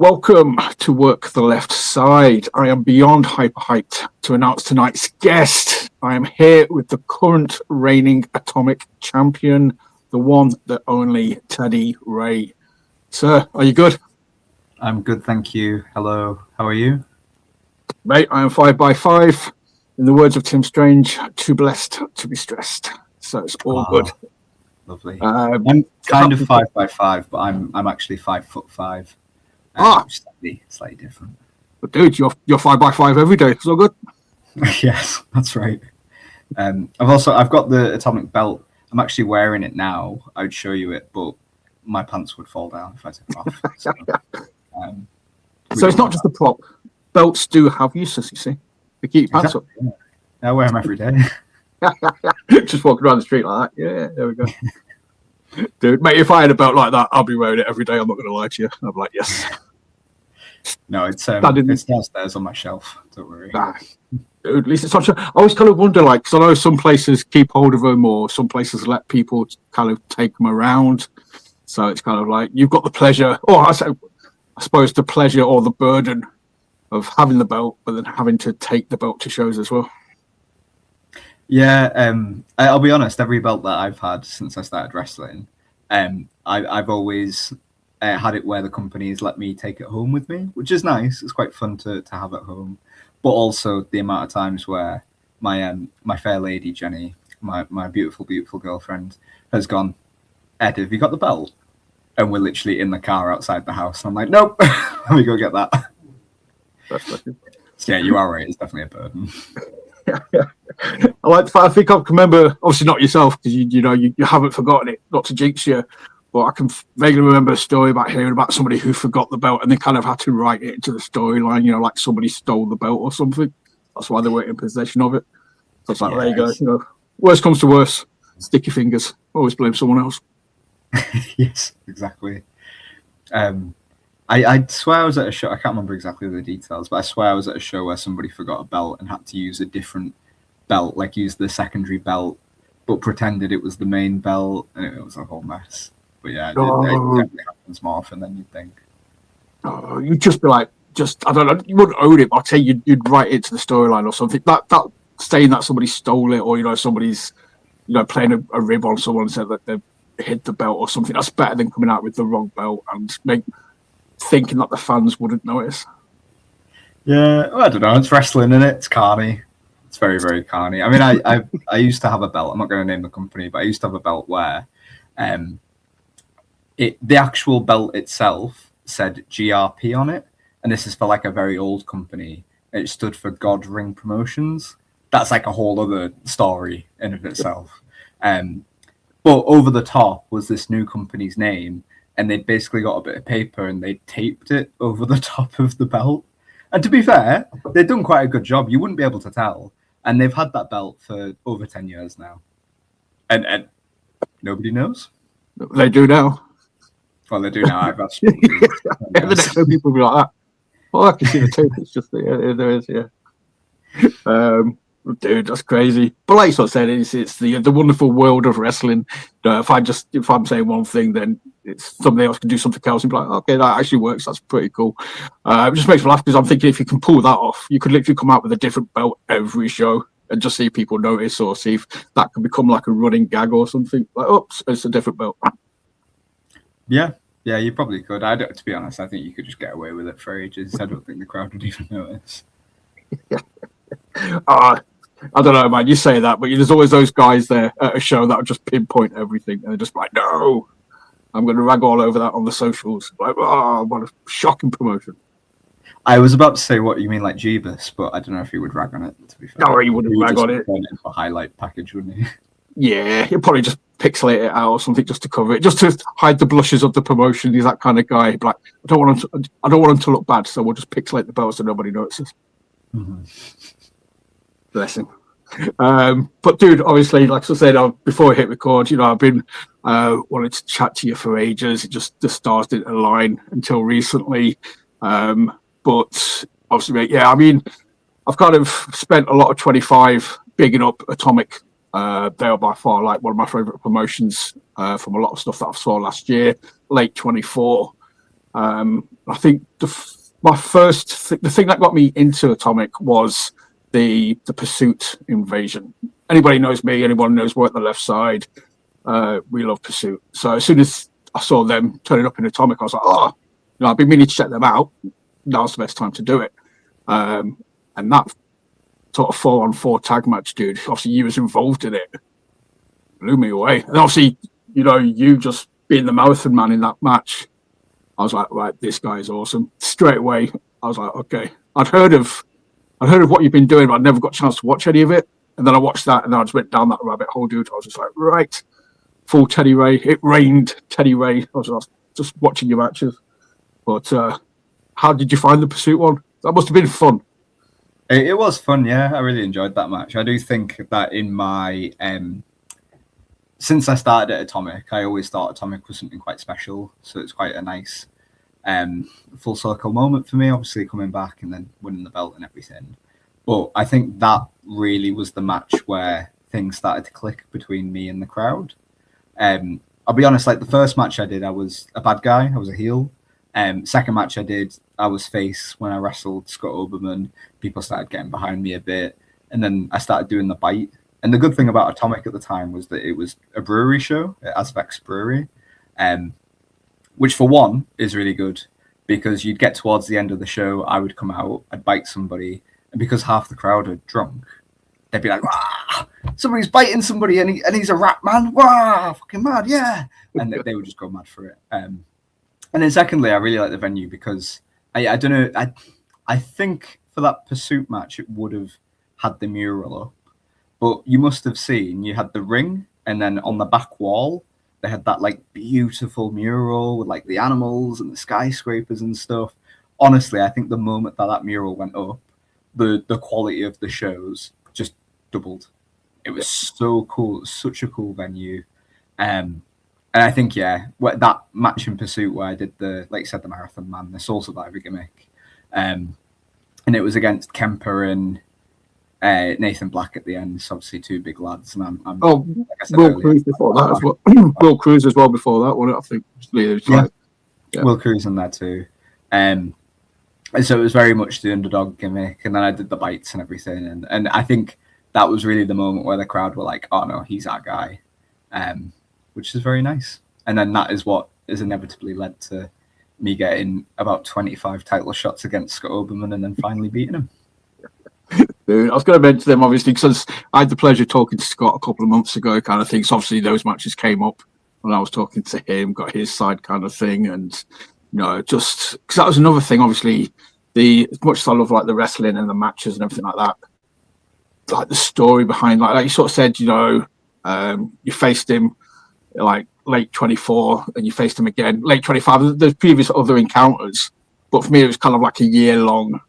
Welcome to Work the Left Side. I am beyond hyperhyped to announce tonight's guest. I am here with the current reigning atomic champion, the one, the only Teddy Reay. Sir, are you good? I'm good, thank you. Hello, how are you? Mate, I am 5x5. In the words of Tim Strange, too blessed to be stressed. So it's all good. Lovely. I'm kind of 5x5, but I'm actually 5'5". Slightly different. But dude, you're 5x5 every day. It's all good. Yes, that's right. I've got the atomic belt. I'm actually wearing it now. I would show you it, but my pants would fall down if I took it off. So it's not just a prop. Belts do have uses, you see. They keep your pants up. Yeah. I wear them every day. Just walking around the street like that. Yeah, there we go. Dude, mate, if I had a belt like that, I'll be wearing it every day. I'm not going to lie to you. I'll be like, yes. No, it's downstairs on my shelf. Don't worry. Nah. Dude, at least it's not. I always kind of wonder, like, because I know some places keep hold of them, or some places let people kind of take them around. So it's kind of like you've got the pleasure, or I suppose the pleasure or the burden of having the belt, but then having to take the belt to shows as well. Yeah, I'll be honest. Every belt that I've had since I started wrestling, I've always had it where the companies let me take it home with me, which is nice. It's quite fun to have at home. But also the amount of times where my fair lady Jenny, my beautiful girlfriend, has gone, Ed, have you got the belt? And we're literally in the car outside the house. And I'm like, nope, let me go get that. So yeah, you are right. It's definitely a burden. I think I can remember, obviously not yourself, because you haven't forgotten it, not to jinx you, but I can vaguely remember a story about hearing about somebody who forgot the belt and they kind of had to write it into the storyline, like somebody stole the belt or something. That's why they weren't in possession of it. So it's like, there you go. Worst comes to worst, stick your fingers, always blame someone else. Yes, exactly. I swear I was at a show, I can't remember exactly the details, but I swear I was at a show where somebody forgot a belt and had to use a different belt, like use the secondary belt, but pretended it was the main belt, and it was a whole mess. But yeah, it definitely happens more often than you'd think. Oh, you'd just be like, I don't know, you wouldn't own it, but I'd say you'd write it to the storyline or something. That saying that somebody stole it, or somebody's playing a rib on someone and said that they've hid the belt or something, that's better than coming out with the wrong belt and thinking that the fans wouldn't notice. Yeah, well, I don't know. It's wrestling, isn't it? It's carny. It's very, very carny. I mean, I used to have a belt. I'm not going to name the company, but I used to have a belt where the actual belt itself said GRP on it, and this is for like a very old company. It stood for God Ring Promotions. That's like a whole other story in of itself. But over the top was this new company's name, and they'd basically got a bit of paper and they taped it over the top of the belt. And to be fair, they'd done quite a good job. You wouldn't be able to tell. And they've had that belt for over 10 years now. And nobody knows. They do now. Well, they do now. I've got the next time people will be like that. Oh, I can see the tape. It's just there is, yeah. Dude, that's crazy. But like I said, it's the wonderful world of wrestling. If I'm saying one thing, then it's somebody else can do something else and be like, okay, that actually works. That's pretty cool. It just makes me laugh because I'm thinking if you can pull that off, you could literally come out with a different belt every show and just see people notice, or see if that can become like a running gag or something. Like, oops, it's a different belt. Yeah, you probably could. To be honest, I think you could just get away with it for ages. I don't think the crowd would even notice. I don't know, man. You say that, but there's always those guys there at a show that will just pinpoint everything, and they're just like, "No, I'm going to rag all over that on the socials." Like, what a shocking promotion! I was about to say, what you mean, like Jeebus, but I don't know if he would rag on it. To be fair, no, he wouldn't rag on it. A highlight package, wouldn't he? Yeah, he'll probably just pixelate it out or something just to cover it, just to hide the blushes of the promotion. He's that kind of guy. Like, I don't want him to look bad, so we'll just pixelate the belt so nobody notices. Mm-hmm. Bless him. But dude, obviously, like I said before I hit record, I've been wanting to chat to you for ages. The stars didn't align until recently. But obviously, mate, yeah, I mean, I've kind of spent a lot of 25 bigging up Atomic. They are by far like one of my favorite promotions from a lot of stuff that I saw last year, late 24. I think the thing that got me into Atomic was the Pursuit invasion. Anybody knows me, anyone knows we're at the left side. We love Pursuit. So as soon as I saw them turning up in Atomic, I was like, oh, I've been meaning to check them out. Now's the best time to do it. And that sort of 4-on-4 tag match, dude, obviously you was involved in it. Blew me away. And obviously, you just being the marathon man in that match, I was like, right, this guy is awesome. Straight away, I was like, okay. I'd heard of what you've been doing, but I never got a chance to watch any of it. And then I watched that, and then I just went down that rabbit hole, dude. I was just like, right, full Teddy Ray. It rained Teddy Ray. I was just watching your matches. But how did you find the Pursuit one? That must have been fun. It was fun, yeah. I really enjoyed that match. I do think that in my since I started at Atomic, I always thought Atomic was something quite special. So it's quite a nice full circle moment for me, obviously coming back and then winning the belt and everything. But I think that really was the match where things started to click between me and the crowd. I'll be honest, like the first match I did, I was a bad guy. I was a heel. Second match I did, I was face when I wrestled Scott Oberman. People started getting behind me a bit. And then I started doing the bite. And the good thing about Atomic at the time was that it was a brewery show at Azvex Brewery, which for one is really good because you'd get towards the end of the show, I would come out, I'd bite somebody. And because half the crowd are drunk, they'd be like, "Wah, somebody's biting somebody and he's a rat man. Wow, fucking mad, yeah." And they would just go mad for it. And then secondly, I really like the venue because I don't know, I think for that Pursuit match, it would have had the mural up. But you must have seen, you had the ring and then on the back wall, they had that like beautiful mural with like the animals and the skyscrapers and stuff. Honestly, I think the moment that mural went up, the quality of the shows just doubled. It was so cool. It was such a cool venue. And I think, that match in Pursuit where I did like you said, the Marathon Man, the Soul Survivor gimmick. And it was against Kemper and Nathan Black at the end. So obviously two big lads. And I'm like I said Will Cruz before that as well. Will Cruz as well before that one, I think. Will Cruz in there too. And so it was very much the underdog gimmick, and then I did the bites and everything, and I think that was really the moment where the crowd were like, "Oh no, he's our guy," which is very nice. And then that is what has inevitably led to me getting about 25 title shots against Scott Oberman, and then finally beating him. Dude, I was going to mention them obviously because I had the pleasure of talking to Scott a couple of months ago, kind of thing. So obviously those matches came up when I was talking to him, got his side kind of thing, and. Just because that was another thing. Obviously, as much as I love like the wrestling and the matches and everything like that, like the story behind, like you sort of said, you faced him like late 24, and you faced him again late 25. There's previous other encounters, but for me, it was kind of like a year long.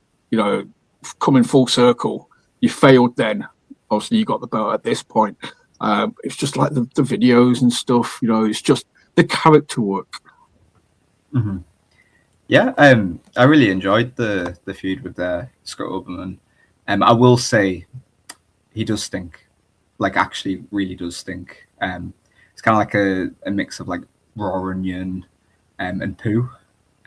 Coming full circle. You failed then. Obviously, you got the belt at this point. It's just like the videos and stuff. It's just the character work. Mm-hmm. Yeah, I really enjoyed the feud with Scott Oberman. I will say he does stink, like actually really does stink. It's kind of like a mix of like raw onion and poo.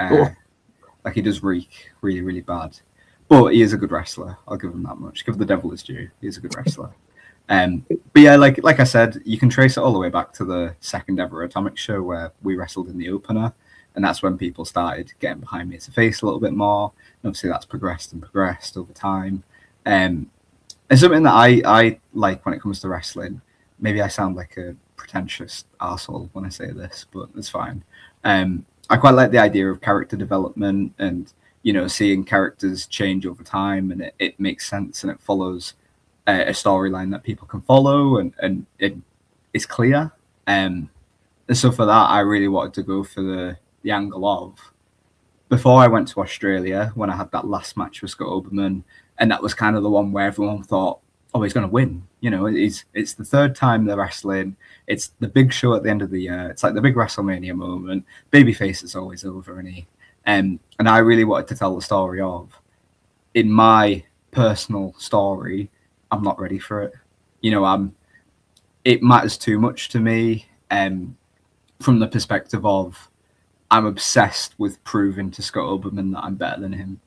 Like he does reek really, really bad. But he is a good wrestler. I'll give him that much. Give the devil his due. He's a good wrestler. But yeah, like I said, you can trace it all the way back to the second ever Atomic show where we wrestled in the opener. And that's when people started getting behind me as a face a little bit more. And obviously that's progressed over time. And something that I like when it comes to wrestling, maybe I sound like a pretentious arsehole when I say this, but it's fine. I quite like the idea of character development and, seeing characters change over time, and it makes sense and it follows a storyline that people can follow and it is clear. And so for that, I really wanted to go for the angle of before I went to Australia when I had that last match with Scott Oberman, and that was kind of the one where everyone thought, oh, he's going to win. It's the third time they're wrestling. It's the big show at the end of the year. It's like the big WrestleMania moment. Babyface is always over, and I really wanted to tell the story of, in my personal story, I'm not ready for it. It matters too much to me, from the perspective of I'm obsessed with proving to Scott Oberman that I'm better than him,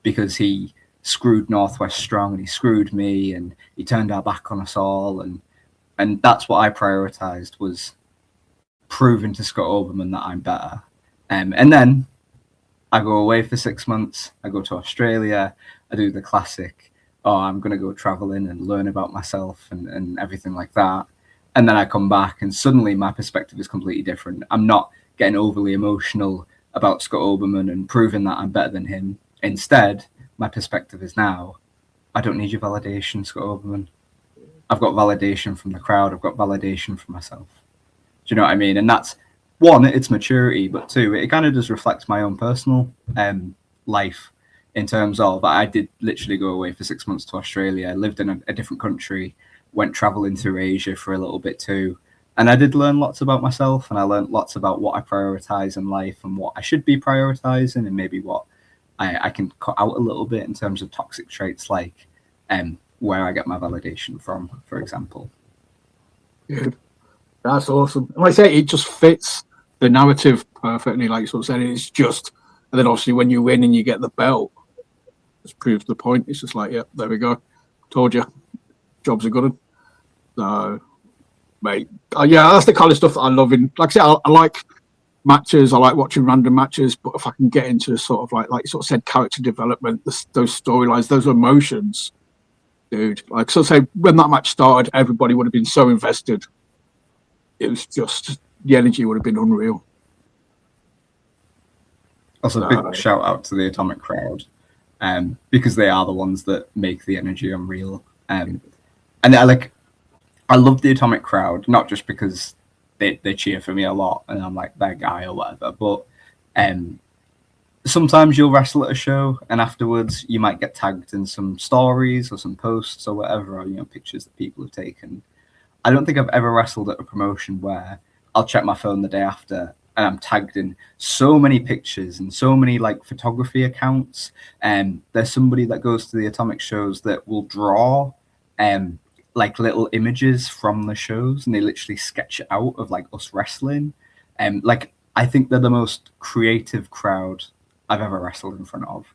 because he screwed Northwest Strong and he screwed me and he turned our back on us all, and that's what I prioritized, was proving to Scott Oberman that I'm better. And then I go away for 6 months. I go to Australia. I do the classic, oh, I'm going to go traveling and learn about myself and everything like that. And then I come back and suddenly my perspective is completely different. I'm not getting overly emotional about Scott Oberman and proving that I'm better than him. Instead, my perspective is now, I don't need your validation, Scott Oberman. I've got validation from the crowd. I've got validation from myself. Do you know what I mean? And that's, one, it's maturity, but two, it kind of does reflect my own personal life, in terms of, I did literally go away for 6 months to Australia. I lived in a different country, went traveling through Asia for a little bit too. And I did learn lots about myself, and I learned lots about what I prioritize in life and what I should be prioritizing, and maybe what I can cut out a little bit in terms of toxic traits, like where I get my validation from, for example. Good. That's awesome. Like I say, it just fits the narrative perfectly, like you sort of said. It's just, and then obviously when you win and you get the belt, it proves the point. It's just like, yeah, there we go. Told you, job's a good one. So, mate, yeah, that's the kind of stuff that I love. In, like I said, I like matches. I like watching random matches. But if I can get into sort of like you sort of said, character development, those storylines, those emotions, dude. Like so, say when that match started, everybody would have been so invested. It was just, the energy would have been unreal. Also, a big shout out to the Atomic crowd, because they are the ones that make the energy unreal. And I love the Atomic crowd, not just because they cheer for me a lot and I'm like their guy or whatever, but sometimes you'll wrestle at a show and afterwards you might get tagged in some stories or some posts or whatever, or pictures that people have taken. I don't think I've ever wrestled at a promotion where I'll check my phone the day after and I'm tagged in so many pictures and so many like photography accounts. And there's somebody that goes to the Atomic shows that will draw like little images from the shows, and they literally sketch it out of like us wrestling. Like I think they're the most creative crowd I've ever wrestled in front of,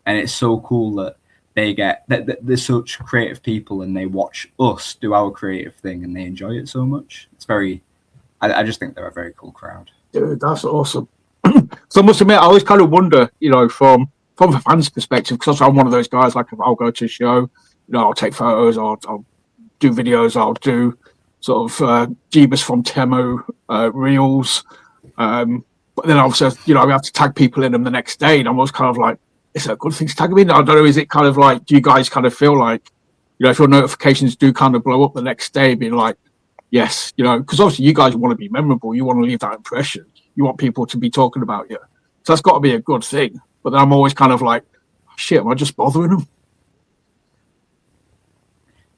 and it's so cool that they're such creative people and they watch us do our creative thing and they enjoy it so much. It's very, I just think they're a very cool crowd. Dude, that's awesome. So I must admit, I always kind of wonder, from a fan's perspective, because I'm one of those guys, like if I'll go to a show, I'll take photos, I'll do videos, I'll do sort of Jeebus from Temu reels. But then obviously, we have to tag people in them the next day. And I'm always kind of like, is it a good thing to tag them in? I don't know. Is it kind of like, do you guys kind of feel like, if your notifications do kind of blow up the next day, being like, yes, because obviously you guys want to be memorable. You want to leave that impression. You want people to be talking about you. So that's got to be a good thing. But then I'm always kind of like, shit, am I just bothering them?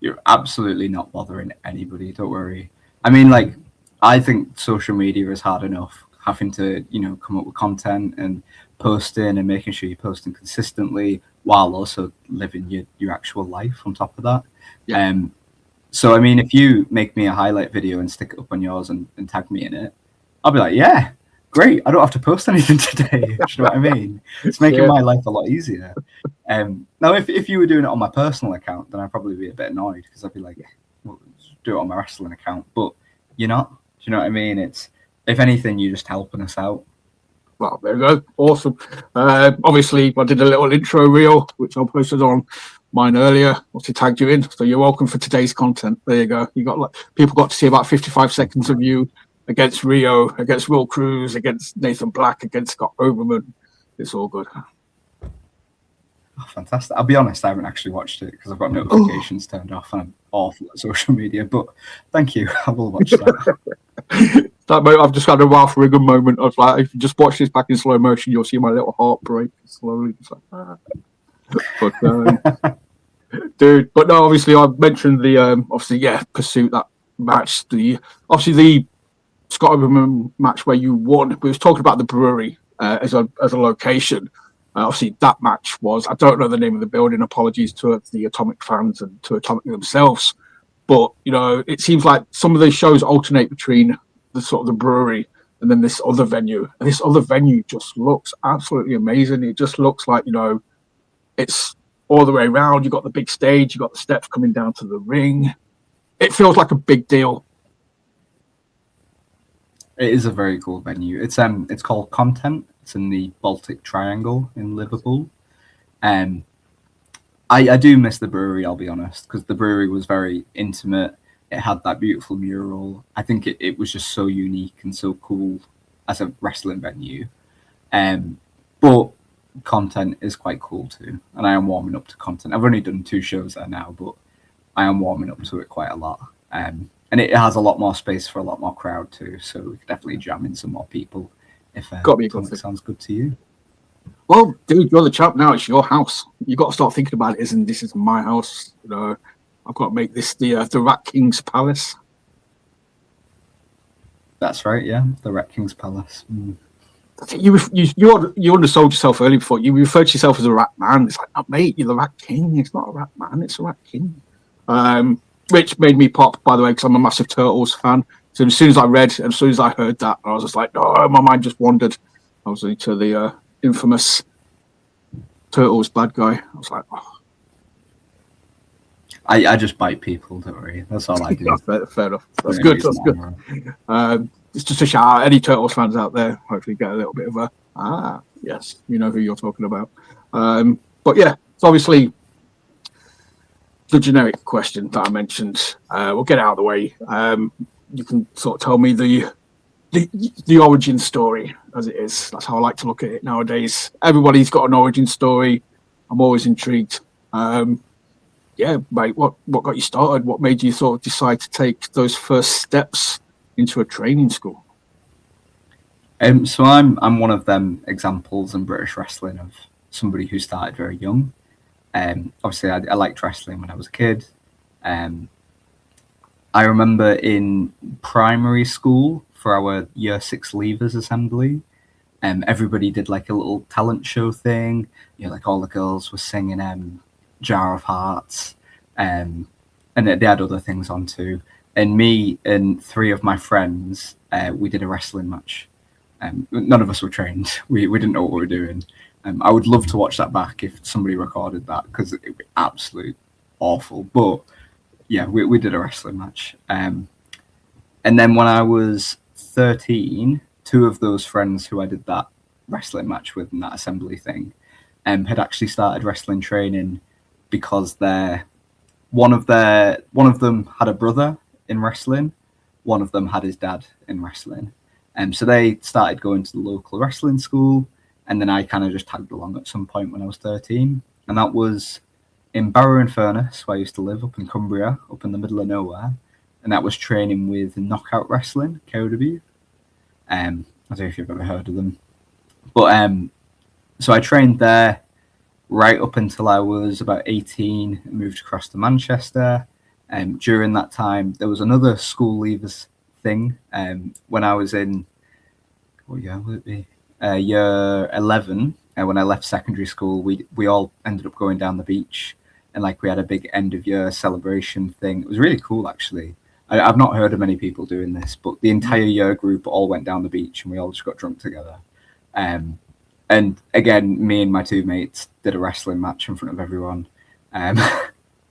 You're absolutely not bothering anybody. Don't worry. I mean, like, I think social media is hard enough, having to, come up with content and posting and making sure you're posting consistently while also living your actual life on top of that. Yeah. So, I mean, if you make me a highlight video and stick it up on yours and tag me in it, I'll be like, yeah, great. I don't have to post anything today. Do you know what I mean? It's making my life a lot easier. Now, if you were doing it on my personal account, then I'd probably be a bit annoyed because I'd be like, well, do it on my wrestling account. But you're not. Do you know what I mean? It's, if anything, you're just helping us out. Well, there you go. Awesome. Obviously, I did a little intro reel, which I posted on mine earlier. Obviously, tagged you in. So you're welcome for today's content. There you go. You got people got to see about 55 seconds of you against Rio, against Will Cruz, against Nathan Black, against Scott Oberman. It's all good. Oh, fantastic. I'll be honest, I haven't actually watched it because I've got notifications turned off and I'm awful at social media, but thank you. I will watch that. I've just had a Ralph Wiggum moment of like, if you just watch this back in slow motion, you'll see my little heart break slowly. It's like, But, dude, but no, obviously I mentioned the, Pursuit, that match, the Scott Oberman match where you won. We was talking about the brewery as a location. Obviously, that match was, I don't know the name of the building, apologies to the Atomic fans and to Atomic themselves. But, it seems like some of these shows alternate between the sort of the brewery and then this other venue. And this other venue just looks absolutely amazing. It just looks like, it's all the way around. You've got the big stage, you've got the steps coming down to the ring. It feels like a big deal. It is a very cool venue. It's called Content. It's in the Baltic Triangle in Liverpool. I do miss the brewery, I'll be honest, because the brewery was very intimate. It had that beautiful mural. I think it was just so unique and so cool as a wrestling venue. But Content is quite cool too, and I am warming up to Content. I've only done 2 shows there now, but I am warming up to it quite a lot. And it has a lot more space for a lot more crowd too, so we could definitely jam in some more people if Content sounds good to you. Well, dude, you're the champ now. It's your house. You got to start thinking about it. This is my house. I've got to make this the Rat King's Palace. That's right, yeah, the Rat King's Palace. You undersold yourself earlier before. You referred to yourself as a rat man. It's like, oh, mate, you're the Rat King. It's not a rat man. It's a Rat King. Which made me pop, by the way, because I'm a massive Turtles fan. So as soon as I read, and as soon as I heard that, I was just like, oh, my mind just wandered. I was into the infamous Turtles bad guy. I was like, oh. I just bite people, don't worry. That's all I do. Fair enough. That's good. That's good. It's just a shout out. Any Turtles fans out there, hopefully get a little bit of yes, you know who you're talking about. But yeah, it's obviously the generic question that I mentioned. We'll get it out of the way. You can sort of tell me the origin story as it is. That's how I like to look at it nowadays. Everybody's got an origin story. I'm always intrigued. Yeah, mate, what got you started? What made you sort of decide to take those first steps into a training school? So I'm one of them examples in British wrestling of somebody who started very young. Obviously, I liked wrestling when I was a kid. I remember in primary school for our Year 6 Leavers Assembly, everybody did like a little talent show thing. Like all the girls were singing Jar of Hearts, and they had other things on too. And me and 3 of my friends, we did a wrestling match. None of us were trained. We didn't know what we were doing. I would love to watch that back if somebody recorded that, because it was absolute awful. But yeah, we did a wrestling match. And then when I was 13, 2 of those friends who I did that wrestling match with in that assembly thing had actually started wrestling training because one of them had a brother in wrestling, one of them had his dad in wrestling. So they started going to the local wrestling school, and then I kind of just tagged along at some point when I was 13. And that was in Barrow-in-Furness, where I used to live, up in Cumbria, up in the middle of nowhere. And that was training with Knockout Wrestling, KOW. I don't know if you've ever heard of them. But so I trained there right up until I was about 18 and moved across to Manchester. During that time, there was another school leavers thing. When I was in, what year would it be? Year 11, when I left secondary school, we all ended up going down the beach, and like we had a big end of year celebration thing. It was really cool, actually. I've not heard of many people doing this, but the entire year group all went down the beach and we all just got drunk together. And again, me and my 2 mates did a wrestling match in front of everyone.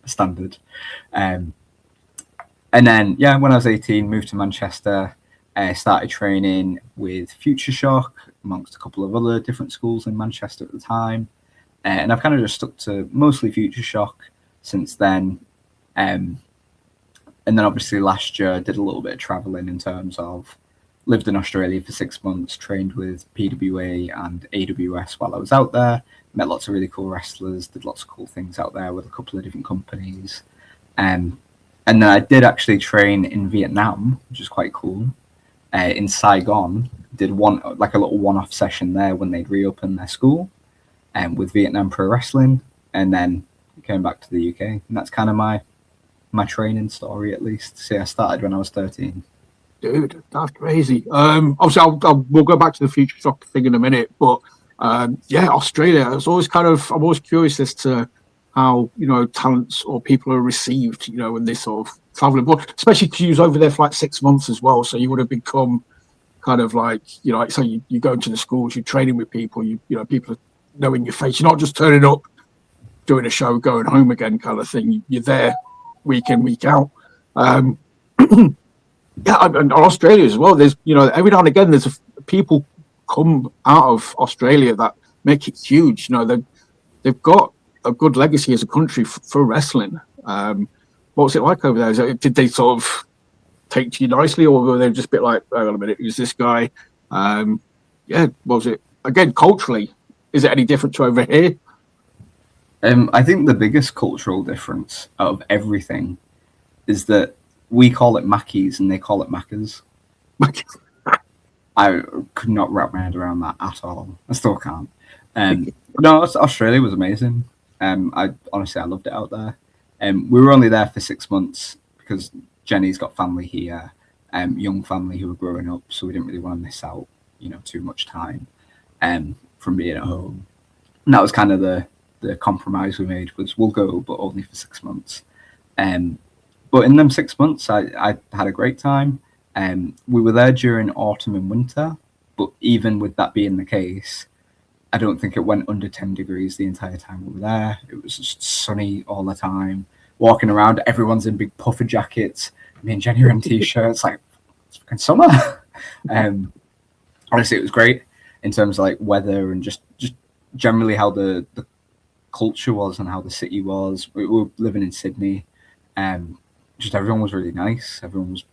Standard. And then, yeah, when I was 18, moved to Manchester, started training with Future Shock, amongst a couple of other different schools in Manchester at the time. And I've kind of just stuck to mostly Future Shock since then. And then obviously last year I did a little bit of traveling in terms of lived in Australia for 6 months, trained with PWA and AWS while I was out there, met lots of really cool wrestlers, did lots of cool things out there with a couple of different companies. And then I did actually train in Vietnam, which is quite cool. In Saigon, did a little one-off session there when they'd reopened their school, with Vietnam Pro Wrestling, and then came back to the UK. And that's kind of my training story, at least. So I started when I was 13. Dude, that's crazy. Obviously, we'll go back to the Future Shock thing in a minute, but yeah, Australia. I'm always curious as to how talents or people are received. When they sort of traveling, but especially because you was over there for like 6 months as well, so you would have become kind of like, you know, like so you go into the schools, you're training with people, you know, people are knowing your face. You're not just turning up, doing a show, going home again kind of thing. You're there week in, week out. Yeah, and Australia as well. There's, you know, every now and again, there's people come out of Australia that make it huge. You know, they've got a good legacy as a country for wrestling. What was it like over there? Did they sort of take to you nicely, or were they just a bit like, hang on a minute, who's this guy? Yeah, was it, again, culturally, is it any different to over here? I think the biggest cultural difference out of everything is that we call it Mackies and they call it Maccas. I could not wrap my head around that at all. I still can't. No, Australia was amazing. I loved it out there. We were only there for 6 months because Jenny's got family here, young family who were growing up, so we didn't really want to miss out, you know, too much time from being at home. And that was kind of the compromise we made, was we'll go, but only for 6 months. But in them 6 months, I had a great time. We were there during autumn and winter, but even with that being the case, I don't think it went under 10 degrees the entire time we were there. It was just sunny all the time. Walking around, everyone's in big puffer jackets. Me and Jenny are in t-shirts, like, it's fucking summer. Honestly, it was great in terms of like weather and just generally how the culture was and how the city was. We were living in Sydney. Just everyone was really nice. Everyone was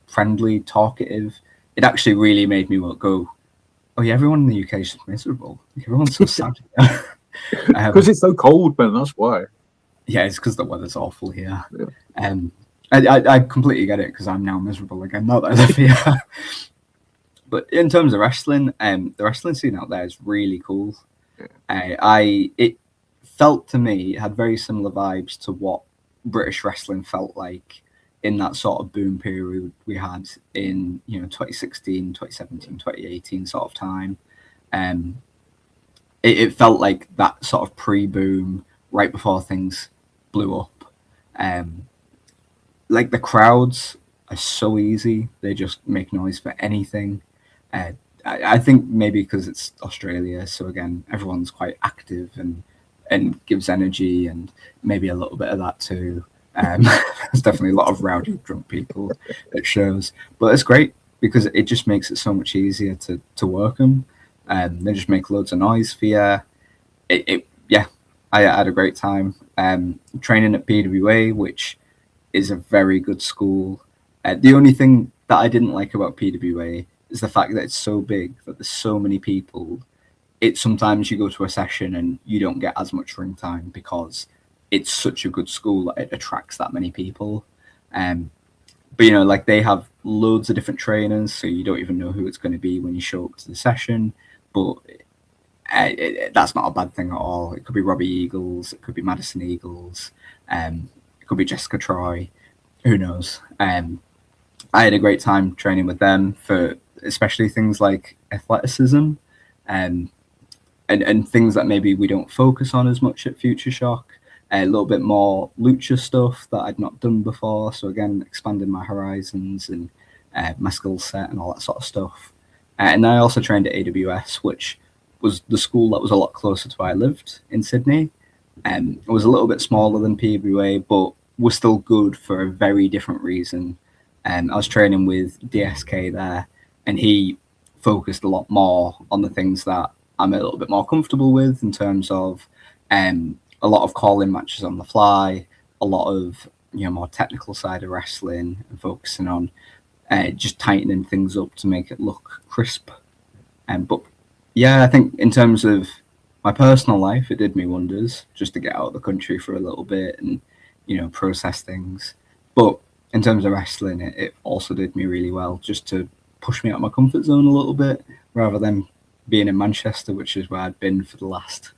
friendly, talkative. It actually really made me go, oh yeah, everyone in the UK is just miserable. Like, everyone's so sad. Because it's so cold, man, that's why. Yeah, it's because the weather's awful here. Yeah. I completely get it because I'm now miserable again, not that I live here. But in terms of wrestling, the wrestling scene out there is really cool. It felt to me, it had very similar vibes to what British wrestling felt like in that sort of boom period we had in, you know, 2016, 2017, 2018 sort of time. It felt like that sort of pre-boom right before things blew up. Like the crowds are so easy. They just make noise for anything. I think maybe because it's Australia, so again, everyone's quite active and gives energy, and maybe a little bit of that too. There's definitely a lot of rowdy drunk people at shows, but it's great because it just makes it so much easier to work them. They just make loads of noise for you. I had a great time training at PWA, which is a very good school. The only thing that I didn't like about PWA is the fact that it's so big, that there's so many people. Sometimes you go to a session and you don't get as much ring time because it's such a good school that it attracts that many people. But, you know, like they have loads of different trainers, so you don't even know who it's going to be when you show up to the session. But that's not a bad thing at all. It could be Robbie Eagles, it could be Madison Eagles, it could be Jessica Troy, who knows. I had a great time training with them for especially things like athleticism and things that maybe we don't focus on as much at Future Shock. A little bit more lucha stuff that I'd not done before. So again, expanding my horizons and my skill set and all that sort of stuff. And I also trained at AWS, which was the school that was a lot closer to where I lived in Sydney. It was a little bit smaller than PWA, but was still good for a very different reason. I was training with DSK there, and he focused a lot more on the things that I'm a little bit more comfortable with in terms of a lot of call-in matches on the fly, a lot of, you know, more technical side of wrestling, and focusing on just tightening things up to make it look crisp. But yeah, I think in terms of my personal life, it did me wonders just to get out of the country for a little bit and, you know, process things. But in terms of wrestling, it also did me really well just to push me out of my comfort zone a little bit, rather than being in Manchester, which is where I'd been for the last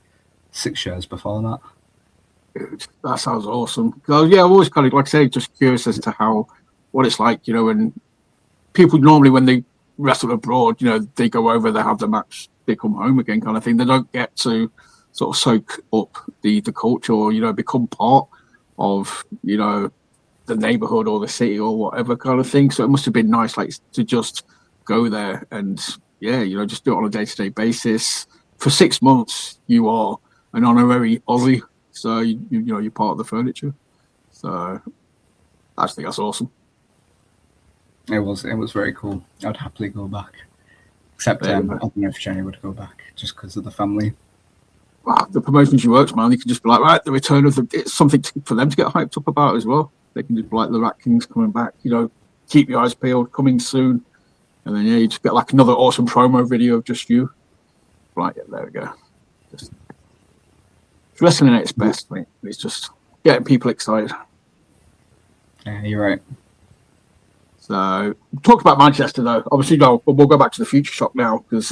6 years before that. That sounds awesome. Yeah, I'm always kind of, like I say, just curious as to what it's like, you know, and people normally when they wrestle abroad, you know, they go over, they have the match, they come home again kind of thing. They don't get to sort of soak up the culture or, you know, become part of, you know, the neighborhood or the city or whatever kind of thing. So it must have been nice, like, to just go there and just do it on a day-to-day basis. For 6 months, you are an honorary Aussie, so you're part of the furniture. So I just think that's awesome. It was very cool. I'd happily go back, except I don't know if Jenny would go back just because of the family. Wow, the promotions you worked, man, you can just be like, right, the return of it's something for them to get hyped up about as well. They can just be like the Rat Kings coming back, keep your eyes peeled, coming soon. And then you just get like another awesome promo video of just you. Right, there we go. Just wrestling at its best, mate. It's just getting people excited. Yeah, you're right. So, talk about Manchester, though. Obviously, no, but we'll go back to the Future Shock now because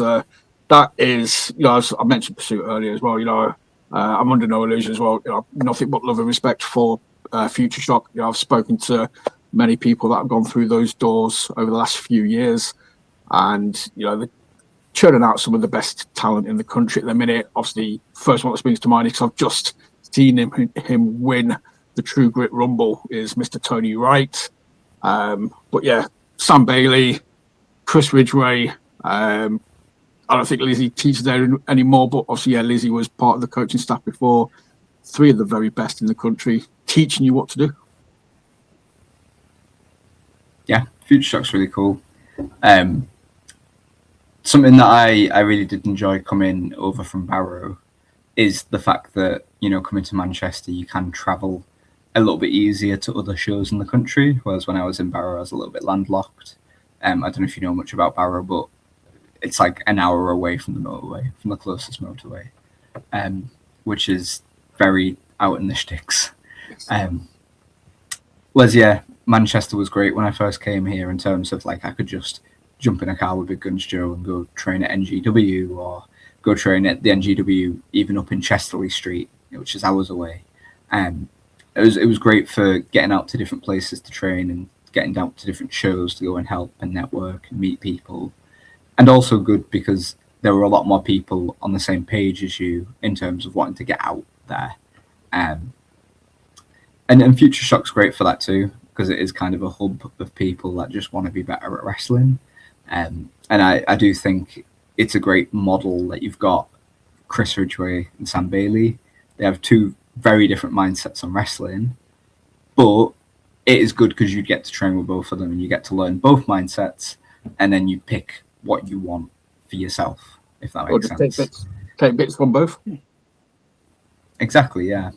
that is, as I mentioned Pursuit earlier as well. I'm under no illusion as well. Nothing but love and respect for Future Shock. I've spoken to many people that have gone through those doors over the last few years, and they're churning out some of the best talent in the country at the minute. Obviously, first one that springs to mind is because I've just seen him win the True Grit Rumble is Mr. Tony Wright. But yeah, Sam Bailey, Chris Ridgeway. I don't think Lizzie teaches there anymore, but obviously, Lizzie was part of the coaching staff before. 3 of the very best in the country, teaching you what to do. Yeah, Future Shock's really cool. Something that I really did enjoy coming over from Barrow is the fact that, coming to Manchester, you can travel a little bit easier to other shows in the country, whereas when I was in Barrow, I was a little bit landlocked. I don't know if you know much about Barrow, but it's like an hour away from the motorway, from the closest motorway, which is very out in the sticks. Whereas, Manchester was great when I first came here in terms of like I could just jump in a car with Big Guns Joe and go train at NGW or go train at the NGW even up in Chesterley Street, which is hours away. It was great for getting out to different places to train and getting out to different shows to go and help and network and meet people. And also good because there were a lot more people on the same page as you in terms of wanting to get out there. And Future Shock's great for that too, because it is kind of a hub of people that just want to be better at wrestling. And I do think it's a great model that you've got Chris Ridgeway and Sam Bailey. They have 2 very different mindsets on wrestling, but it is good because you get to train with both of them and you get to learn both mindsets, and then you pick what you want for yourself, if that makes sense. Take bits from both. Exactly, yeah.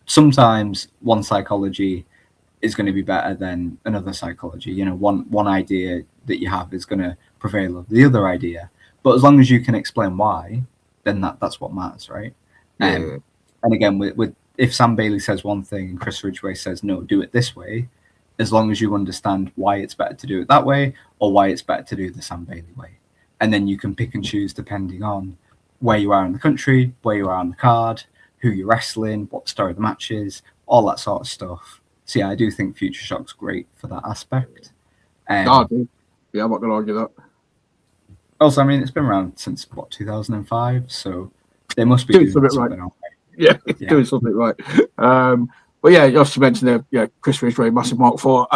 Sometimes one psychology is going to be better than another psychology. One idea that you have is going to prevail over the other idea, but as long as you can explain why, then that's what matters, right? And again, with if Sam Bailey says one thing and Chris Ridgeway says no, do it this way, as long as you understand why it's better to do it that way or why it's better to do the Sam Bailey way, and then you can pick and choose depending on where you are in the country, where you are on the card, who you're wrestling, what the story of the match is, all that sort of stuff. So yeah, I do think Future Shock's great for that aspect. Dude. Yeah, I'm not going to argue that. Also, I mean, it's been around since, 2005, so they must be doing something right. Yeah, doing something right. But yeah, you also mentioned there, Chris Ridgeway, massive mark for.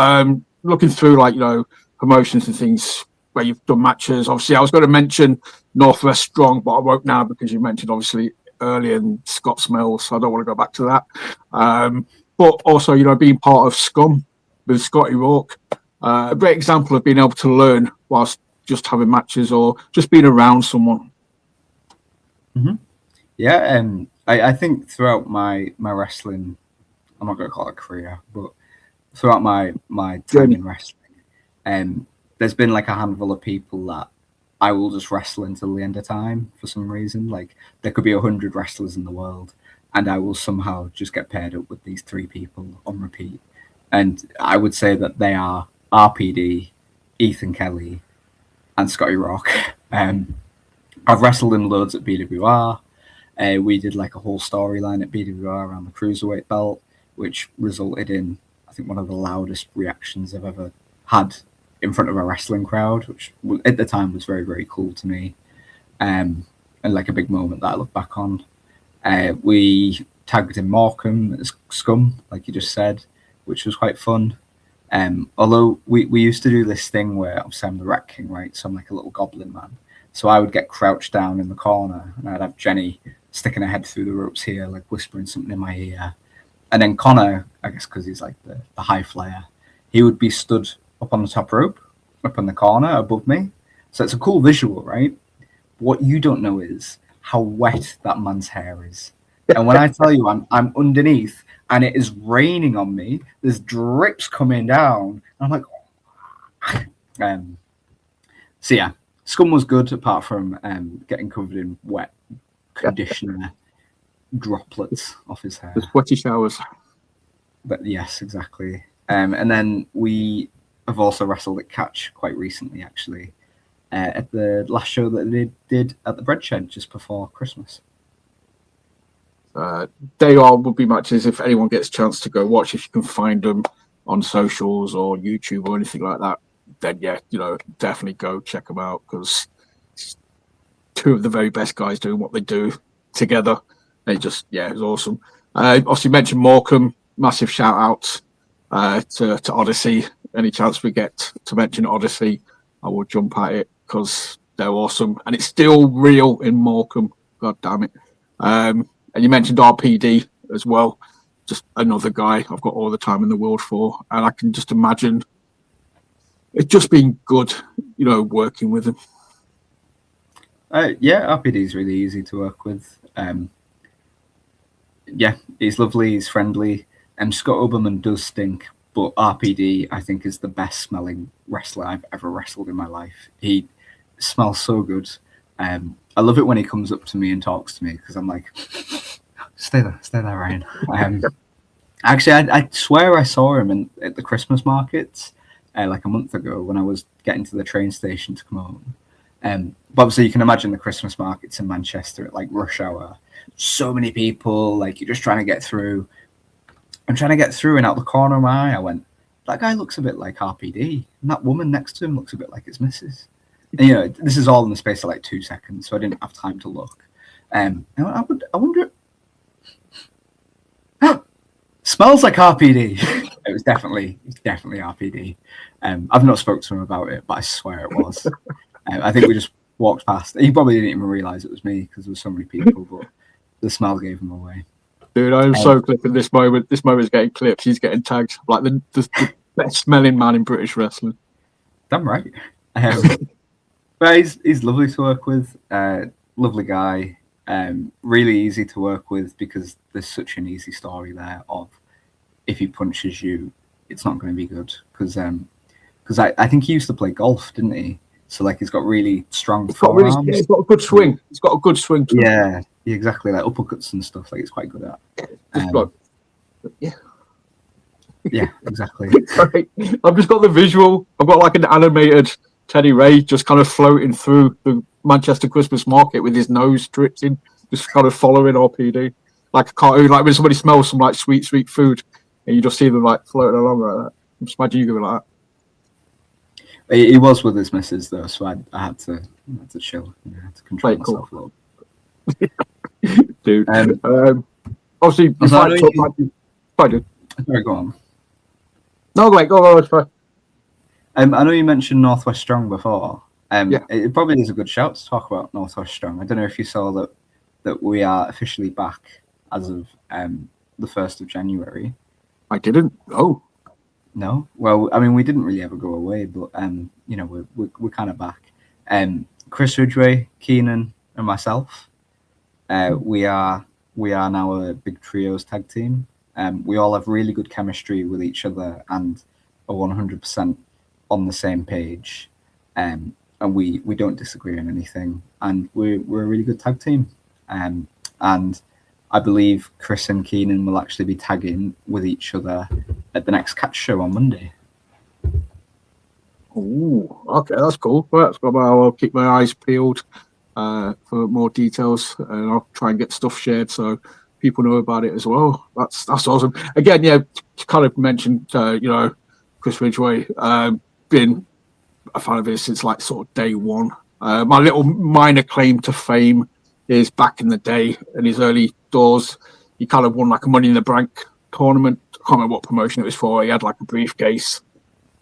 Looking through, promotions and things where you've done matches. Obviously, I was going to mention Northwest Strong, but I won't now because you mentioned, obviously, earlier in Scott's Mills, so I don't want to go back to that. But also, being part of Scum with Scotty Rawk, a great example of being able to learn whilst just having matches or just being around someone. Mm-hmm. Yeah, I think throughout my wrestling, I'm not going to call it a career, but throughout my time in wrestling, there's been like a handful of people that I will just wrestle until the end of time for some reason. Like there could be 100 wrestlers in the world, and I will somehow just get paired up with these 3 people on repeat. And I would say that they are RPD, Ethan Kelly, and Scotty Rawk. I've wrestled in loads at BWR. We did like a whole storyline at BWR around the Cruiserweight belt, which resulted in, I think, one of the loudest reactions I've ever had in front of a wrestling crowd, which at the time was very, very cool to me. And like a big moment that I look back on. We tagged in Morecambe as Scum, like you just said, which was quite fun. Although we used to do this thing where obviously I'm the Rat King, right? So I'm like a little goblin man. So I would get crouched down in the corner, and I'd have Jenny sticking her head through the ropes here, like whispering something in my ear. And then Connor, I guess because he's like the high flyer, he would be stood up on the top rope, up in the corner above me. So it's a cool visual, right? What you don't know is how wet that man's hair is. And when I tell you I'm underneath and it is raining on me, there's drips coming down. And I'm like, so yeah, Scum was good apart from getting covered in wet conditioner droplets off his hair. There's sweaty showers. But yes, exactly. And then we have also wrestled at Catch quite recently, actually, at the last show that they did at the Bread Shed just before Christmas. They all would be matches if anyone gets a chance to go watch. If you can find them on socials or YouTube or anything like that, then yeah, definitely go check them out, because two of the very best guys doing what they do together. They just, it was awesome. Obviously mentioned Morecambe, massive shout out to Odyssey. Any chance we get to mention Odyssey, I will jump at it because they're awesome, and it's still real in Morecambe. God damn it! And you mentioned RPD as well, just another guy I've got all the time in the world for, and I can just imagine it just being good, working with him. RPD is really easy to work with. He's lovely, he's friendly. Scott Oberman does stink, but RPD, I think, is the best smelling wrestler I've ever wrestled in my life. He smells so good. I love it when he comes up to me and talks to me, because I'm like, stay there, Ryan. Actually, I swear I saw him at the Christmas markets like a month ago when I was getting to the train station to come home. But obviously, you can imagine the Christmas markets in Manchester at like rush hour. So many people, like you're just trying to get through. I'm trying to get through, and out the corner of my eye, I went, that guy looks a bit like RPD, and that woman next to him looks a bit like his missus. And, this is all in the space of like 2 seconds, so I didn't have time to look. I wonder. Smells like RPD. It was definitely RPD. I've not spoke to him about it, but I swear it was. I think we just walked past. He probably didn't even realize it was me because there were so many people, but the smell gave him away. Dude, I'm so clipping this moment. This moment's getting clipped. He's getting tagged like the best smelling man in British wrestling. Damn right. But he's lovely to work with. Lovely guy. Really easy to work with because there's such an easy story there of if he punches you, it's not going to be good. Because I think he used to play golf, didn't he? So like he's got really strong forearms. He's got a good swing. He's got a good swing. Yeah, exactly. Like uppercuts and stuff. Like he's quite good at. Yeah, exactly. Sorry. I've just got the visual. I've got like an animated Teddy Ray just kind of floating through the Manchester Christmas market with his nose dripped in, just kind of following RPD like a cartoon. Like when somebody smells some like sweet food, and you just see them like floating along like that. Just imagine you going like that. He was with his missus though, so I had to chill. I had to control myself a little. Dude, obviously, sorry, go on. No, like go. It's fine. I know you mentioned Northwest Strong before. Yeah. It probably is a good shout to talk about Northwest Strong. I don't know if you saw that we are officially back as of the 1st of January. I didn't. Oh. No, well, I mean, we didn't really ever go away, but we're kind of back. Chris Ridgeway, Keenan, and myself, we are now a big trios tag team. We all have really good chemistry with each other and are 100% on the same page, and we don't disagree on anything. And we're a really good tag team. And I believe Chris and Keenan will actually be tagging with each other at the next Catch show on Monday. Oh, okay, that's cool. Well, I'll keep my eyes peeled for more details, and I'll try and get stuff shared so people know about it as well. That's awesome. Again, yeah, kind of mentioned, Chris Ridgeway, been a fan of his since like sort of day one. My little minor claim to fame is back in the day in his early doors, he kind of won like a Money in the Bank tournament. I can't remember what promotion it was for. He had like a briefcase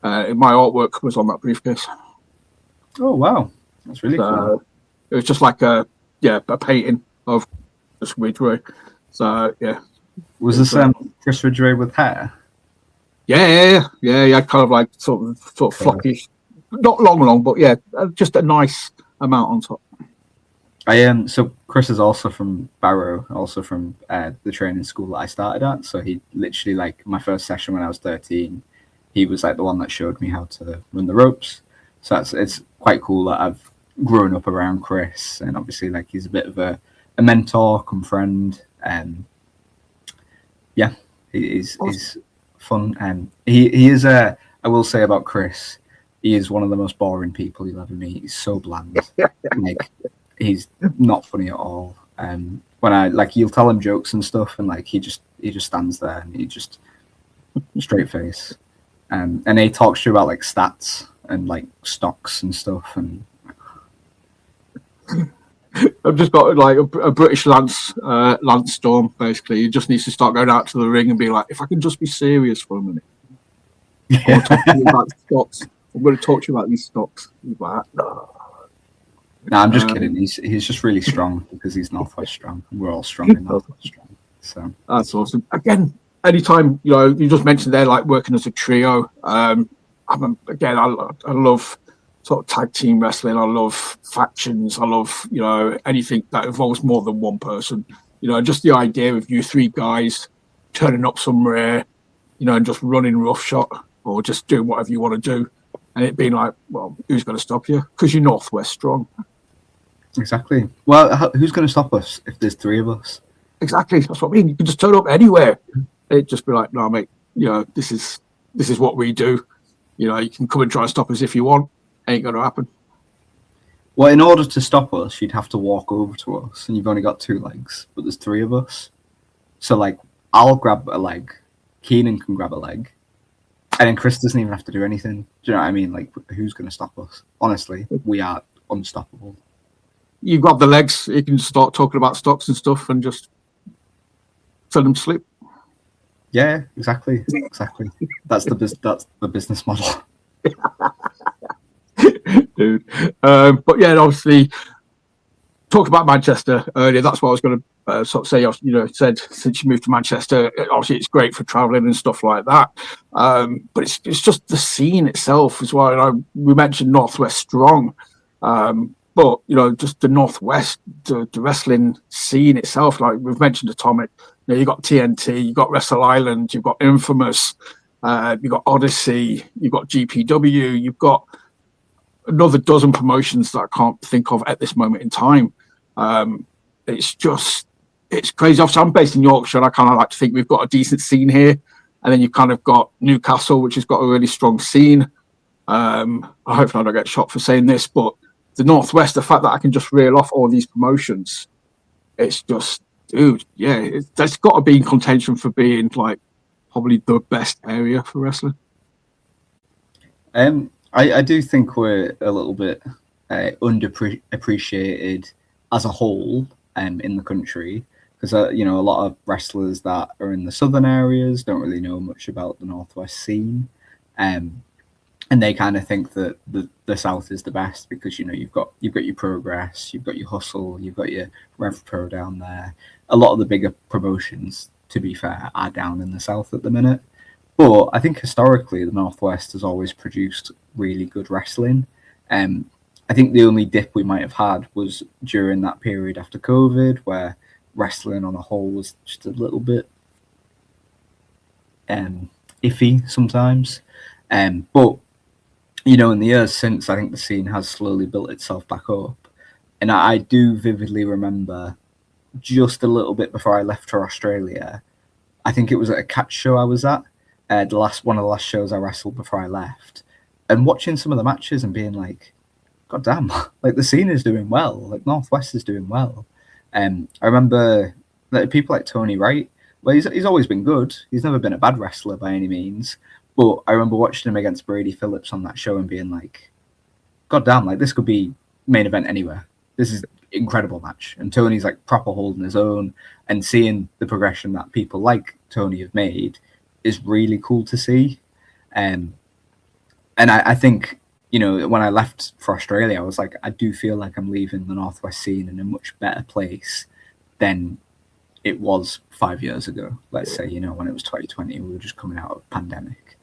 My artwork was on that briefcase. Oh wow, that's really cool. It was just like a painting of just Ridgeway. So yeah. Was this Chris Ridgeway with hair? Yeah. He had kind of like sort of flockish, not long, but yeah, just a nice amount on top. So Chris is also from Barrow, also from the training school that I started at. So he literally, like, my first session when I was 13, he was like the one that showed me how to run the ropes. So it's quite cool that I've grown up around Chris, and obviously, like, he's a bit of a mentor, come friend. Yeah, he's fun, and he is I will say about Chris, he is one of the most boring people you'll ever meet. He's so bland. Like, he's not funny at all. When I, like, you'll tell him jokes and stuff, and like he just stands there and he just straight face, and he talks to you about like stats and like stocks and stuff. And I've just got like a British Lance Storm. Basically, he just needs to start going out to the ring and be like, if I can just be serious for a minute. I want to talk to you about stocks. I'm going to talk to you about these stocks. He's like, no. No, I'm just kidding. He's just really strong because he's Northwest strong, and we're all strong in Northwest strong. So that's awesome. Again, anytime you just mentioned there, like working as a trio. I love sort of tag team wrestling. I love factions. I love anything that involves more than one person. Just the idea of you three guys turning up somewhere, and just running roughshod or just doing whatever you want to do, and it being like, well, who's going to stop you? Because you're Northwest strong. Exactly. Well, who's going to stop us if there's three of us? Exactly. That's what I mean. You can just turn up anywhere. It'd just be like, no, mate. This is what we do. You can come and try and stop us if you want. Ain't going to happen. Well, in order to stop us, you'd have to walk over to us, and you've only got 2 legs, but there's 3 of us. So, like, I'll grab a leg, Keenan can grab a leg, and then Chris doesn't even have to do anything. Do you know what I mean? Like, who's going to stop us? Honestly, we are unstoppable. You grab the legs, you can start talking about stocks and stuff, and just tell them to sleep. Yeah, exactly. That's the business model. Dude. But yeah, obviously, talk about Manchester earlier. That's what I was going to sort of say. Said since you moved to Manchester, obviously it's great for traveling and stuff like that. But it's just the scene itself as well. We mentioned Northwest Strong, but just the Northwest, the wrestling scene itself. Like we've mentioned, Atomic. You've got TNT, you've got Wrestle Island, you've got Infamous, you've got Odyssey, you've got GPW, you've got another dozen promotions that I can't think of at this moment in time. It's crazy. Obviously, I'm based in Yorkshire, and I kind of like to think we've got a decent scene here. And then you've kind of got Newcastle, which has got a really strong scene. Hopefully I don't get shot for saying this, but the Northwest, the fact that I can just reel off all these promotions, it's just, dude, yeah, that's got to be in contention for being like probably the best area for wrestling. I do think we're a little bit underappreciated as a whole in the country, because a lot of wrestlers that are in the southern areas don't really know much about the Northwest scene, and they kind of think that the South is the best because you've got your Progress, you've got your Hustle, you've got your Rev Pro down there. A lot of the bigger promotions, to be fair, are down in the South at the minute. But I think historically the Northwest has always produced really good wrestling. I think the only dip we might have had was during that period after COVID, where wrestling on a whole was just a little bit iffy sometimes. But in the years since, I think the scene has slowly built itself back up. And I do vividly remember just a little bit before I left for Australia, I think it was at a catch show I was at. One of the last shows I wrestled before I left, and watching some of the matches and being like, God damn, like the scene is doing well, like Northwest is doing well. I remember that people like Tony Wright, well, he's always been good. He's never been a bad wrestler by any means, but I remember watching him against Brady Phillips on that show and being like, God damn, like this could be main event anywhere. This is incredible match. And Tony's like proper holding his own, and seeing the progression that people like Tony have made is really cool to see. And I think, you know, when I left for Australia, I was like, I do feel like I'm leaving the Northwest scene in a much better place than it was 5 years ago. Let's say, you know, when it was 2020, we were just coming out of a pandemic.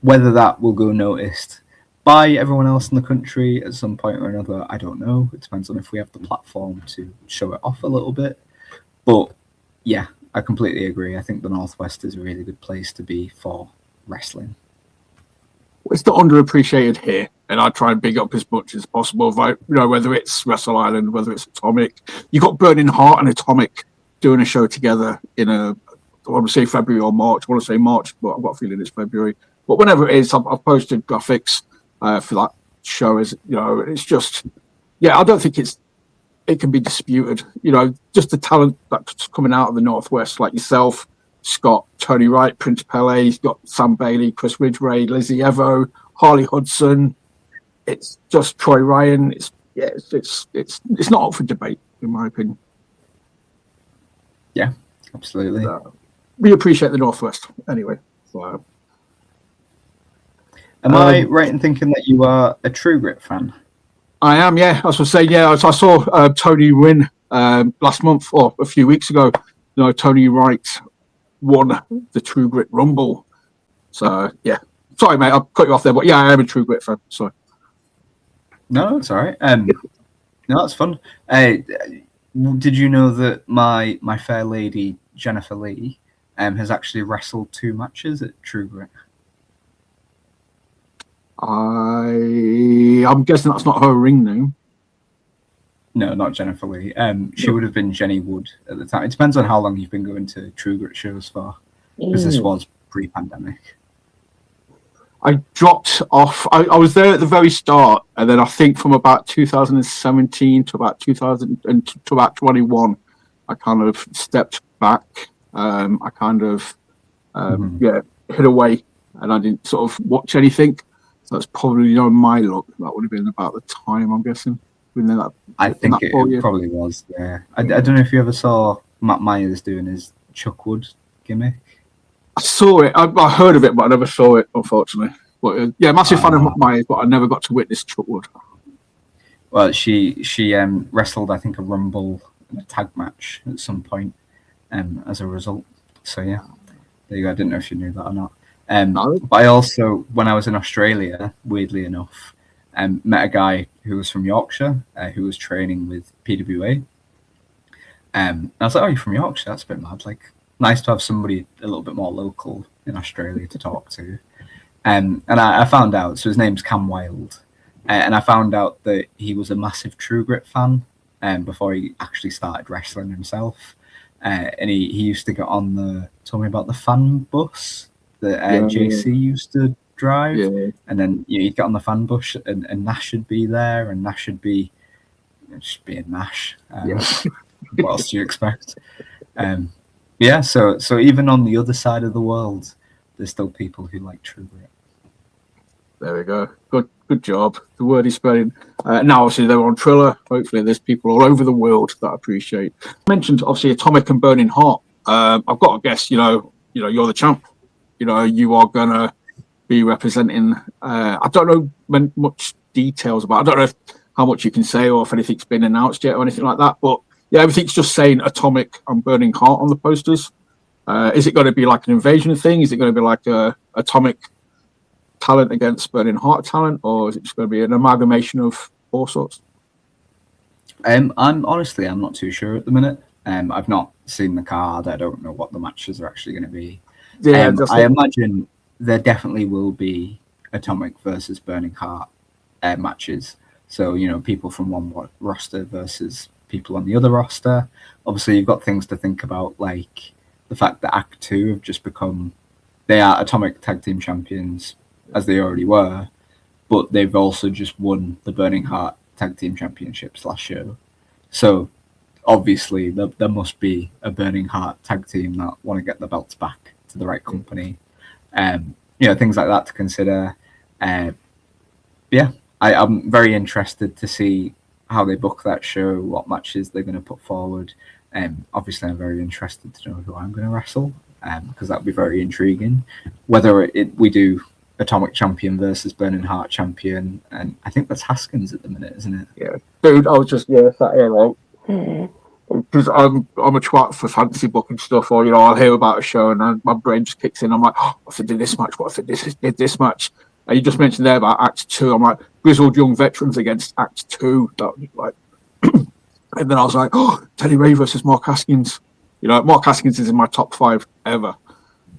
Whether that will go noticed by everyone else in the country at some point or another, I don't know. It depends on if we have the platform to show it off a little bit. But yeah, I completely agree. I think the Northwest is a really good place to be for wrestling. It's not underappreciated here, and I try and big up as much as possible. Like, you know, whether it's Wrestle Island, whether it's Atomic, you got Burning Heart and Atomic doing a show together in I want to say February or March. I want to say March, but I've got a feeling it's February. But whenever it is, I've posted graphics for that show. Is, you know, it's just, yeah, I don't think it can be disputed. You know, just the talent that's coming out of the Northwest, like yourself, Scott, Tony Wright, Prince Pele, he's got Sam Bailey, Chris Ridgeway, Lizzie Evo, Harley Hudson. It's just Troy Ryan. It's not up for debate, in my opinion. Yeah, absolutely. We appreciate the Northwest anyway. So, am I right in thinking that you are a True Grit fan? I am, yeah. I was going to say, yeah. I saw Tony win last month or a few weeks ago. You know, Tony Wright won the True Grit Rumble. So, yeah. Sorry, mate, I'll cut you off there. But, yeah, I am a True Grit fan. Sorry. No, it's all right. No, that's fun. Did you know that my fair lady, Jennifer Lee, has actually wrestled 2 matches at True Grit? I'm guessing that's not her ring name. No, not Jennifer Lee. She would have been Jenny Wood at the time. It depends on how long you've been going to True Grit shows for, because this was pre-pandemic. I dropped off. I was there at the very start, and then I think from about 2017 to about 2000 and to about 21, I kind of stepped back. I kind of hid away, and I didn't sort of watch anything. So that's probably, you know, my luck. That would have been about the time, I'm guessing. I think it probably was. Yeah, I don't know if you ever saw Matt Myers doing his Chuckwood gimmick. I saw it. I heard of it, but I never saw it, unfortunately. But yeah, massive fan of Matt Myers, but I never got to witness Chuckwood. Well, she wrestled, I think, a Rumble tag match at some point as a result. So yeah, there you go. I didn't know if you knew that or not. No. But I also, when I was in Australia, weirdly enough, met a guy who was from Yorkshire who was training with PWA. And I was like, oh, you're from Yorkshire? That's a bit mad. Like, nice to have somebody a little bit more local in Australia to talk to. And I found out, so his name's Cam Wild, and I found out that he was a massive True Grit fan before he actually started wrestling himself. And he used to get on told me about the fan bus that JC used to drive. Yeah. And then you'd get on the fan bus and Nash would be there, and Nash would be just being Nash. What else do you expect? Yeah, so even on the other side of the world, there's still people who like True Grit. There we go. Good job. The word is spreading. Now, obviously, they're on Triller. Hopefully, there's people all over the world that appreciate. I mentioned, obviously, Atomic and Burning Heart. I've got to guess, you know, you're the champ. You know, you are going to be representing. I don't know much details about it. I don't know how much you can say or if anything's been announced yet or anything like that. But, yeah, everything's just saying Atomic and Burning Heart on the posters. Is it going to be like an invasion thing? Is it going to be like a Atomic talent against Burning Heart talent, or is it just going to be an amalgamation of all sorts? I'm not too sure at the minute. I've not seen the card. I don't know what the matches are actually going to be. Yeah, I imagine there definitely will be Atomic versus Burning Heart matches. So, you know, people from one roster versus people on the other roster. Obviously, you've got things to think about, like the fact that Act 2 have just become, they are Atomic Tag Team Champions, as they already were, but they've also just won the Burning Heart Tag Team Championships last show. So obviously there must be a Burning Heart tag team that want to get the belts back to the right company. You know, things like that to consider. Yeah, I'm very interested to see how they book that show, what matches they're going to put forward. Obviously, I'm very interested to know who I'm going to wrestle, because that would be very intriguing. Whether we do Yeah. Atomic Champion versus Burning Heart Champion, and I think that's Haskins at the minute, isn't it? Yeah, dude, I was just sat here like, because I'm a twat for fantasy booking stuff, or I'll hear about a show and my brain just kicks in. I'm like, oh, what if they did this much? What if they did this much? And you just mentioned there about Act 2. I'm like, grizzled young veterans against Act 2. That was like, and then I was like, oh, Teddy Ray versus Mark Haskins. Mark Haskins is in my top 5 ever.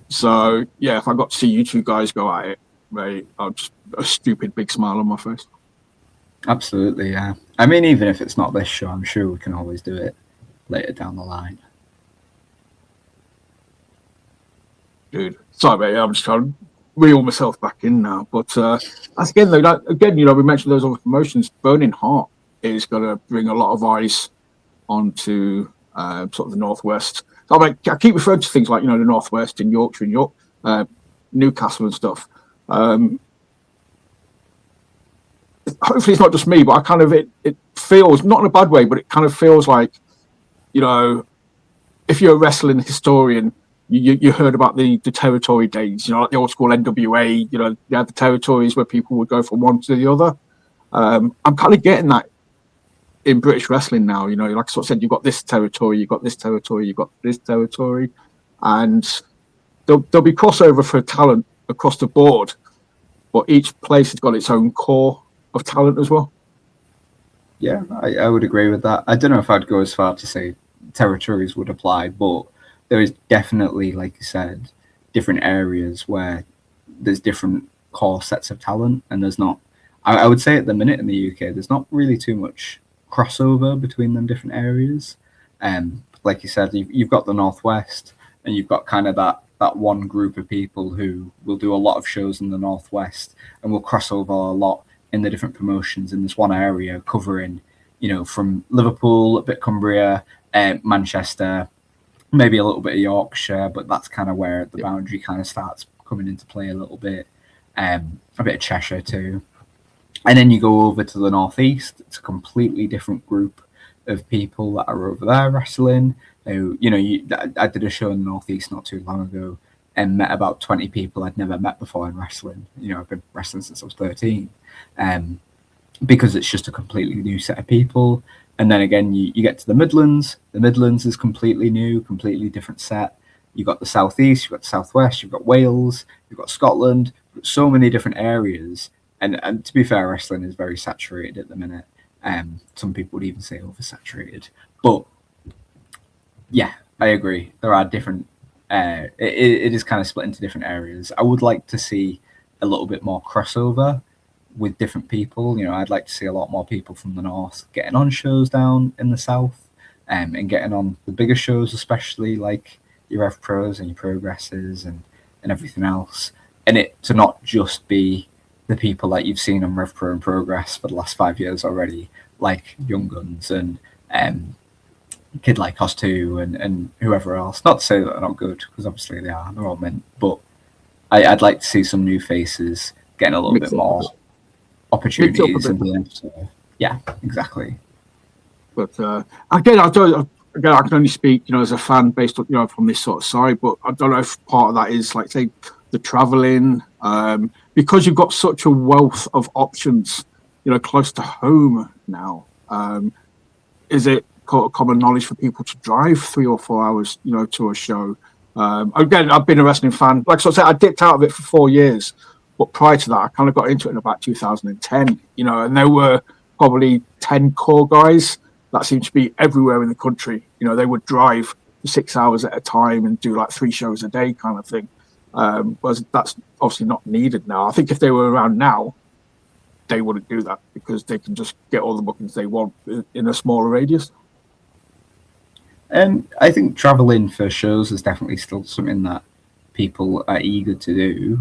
So yeah, if I got to see you two guys go at it, mate, I'll just a stupid big smile on my face. Absolutely, yeah. I mean, even if it's not this show, I'm sure we can always do it later down the line. Dude, sorry, mate. I'm just trying to reel myself back in now. But that's again, though. We mentioned those other promotions. Burning Heart is going to bring a lot of eyes onto sort of the Northwest. So, I keep referring to things like the Northwest in Yorkshire and York, Newcastle and stuff. Hopefully it's not just me, but I kind of it feels, not in a bad way, but it kind of feels like, if you're a wrestling historian, you heard about the territory days, like the old school NWA, they had the territories where people would go from one to the other. I'm kind of getting that in British wrestling now. Like I sort of said, you've got this territory, you've got this territory, you've got this territory, and there'll be crossover for talent across the board, but each place has got its own core of talent as well. Yeah, I would agree with that. I don't know if I'd go as far to say territories would apply, but there is definitely, like you said, different areas where there's different core sets of talent, and there's not, I would say at the minute in the UK, there's not really too much crossover between them different areas. Like you said, you've got the Northwest, and you've got kind of that one group of people who will do a lot of shows in the Northwest and will cross over a lot in the different promotions in this one area, covering, from Liverpool, a bit Cumbria, Manchester, maybe a little bit of Yorkshire, but that's kind of where the boundary kind of starts coming into play a little bit. A bit of Cheshire too. And then you go over to the Northeast, it's a completely different group of people that are over there wrestling. I did a show in the Northeast not too long ago and met about 20 people I'd never met before in wrestling. I've been wrestling since I was 13. Because it's just a completely new set of people. And then again, you get to the Midlands. The Midlands is completely new, completely different set. You've got the Southeast, you've got the Southwest, you've got Wales, you've got Scotland, so many different areas. And to be fair, wrestling is very saturated at the minute. Some people would even say oversaturated. But yeah, I agree. There are different, it is kind of split into different areas. I would like to see a little bit more crossover with different people. I'd like to see a lot more people from the north getting on shows down in the south, and getting on the bigger shows, especially like your Rev Pros and your Progresses and everything else. And it to not just be the people that you've seen on Rev Pro and Progress for the last 5 years already, like Young Guns and Kid Like Us 2 and whoever else. Not to say that they're not good, because obviously they are, they're all mint, but I'd like to see some new faces getting a little bit more opportunities. Yeah, exactly. But again, I can only speak, as a fan based on, from this sort of side. But I don't know if part of that is like, say, the traveling, because you've got such a wealth of options, close to home now. Is it common knowledge for people to drive 3 or 4 hours, to a show? Again, I've been a wrestling fan. Like I said, I dipped out of it for 4 years. But prior to that, I kind of got into it in about 2010, and there were probably 10 core guys that seemed to be everywhere in the country. They would drive for 6 hours at a time and do like 3 shows a day kind of thing. Whereas that's obviously not needed now. I think if they were around now, they wouldn't do that because they can just get all the bookings they want in a smaller radius. I think traveling for shows is definitely still something that people are eager to do.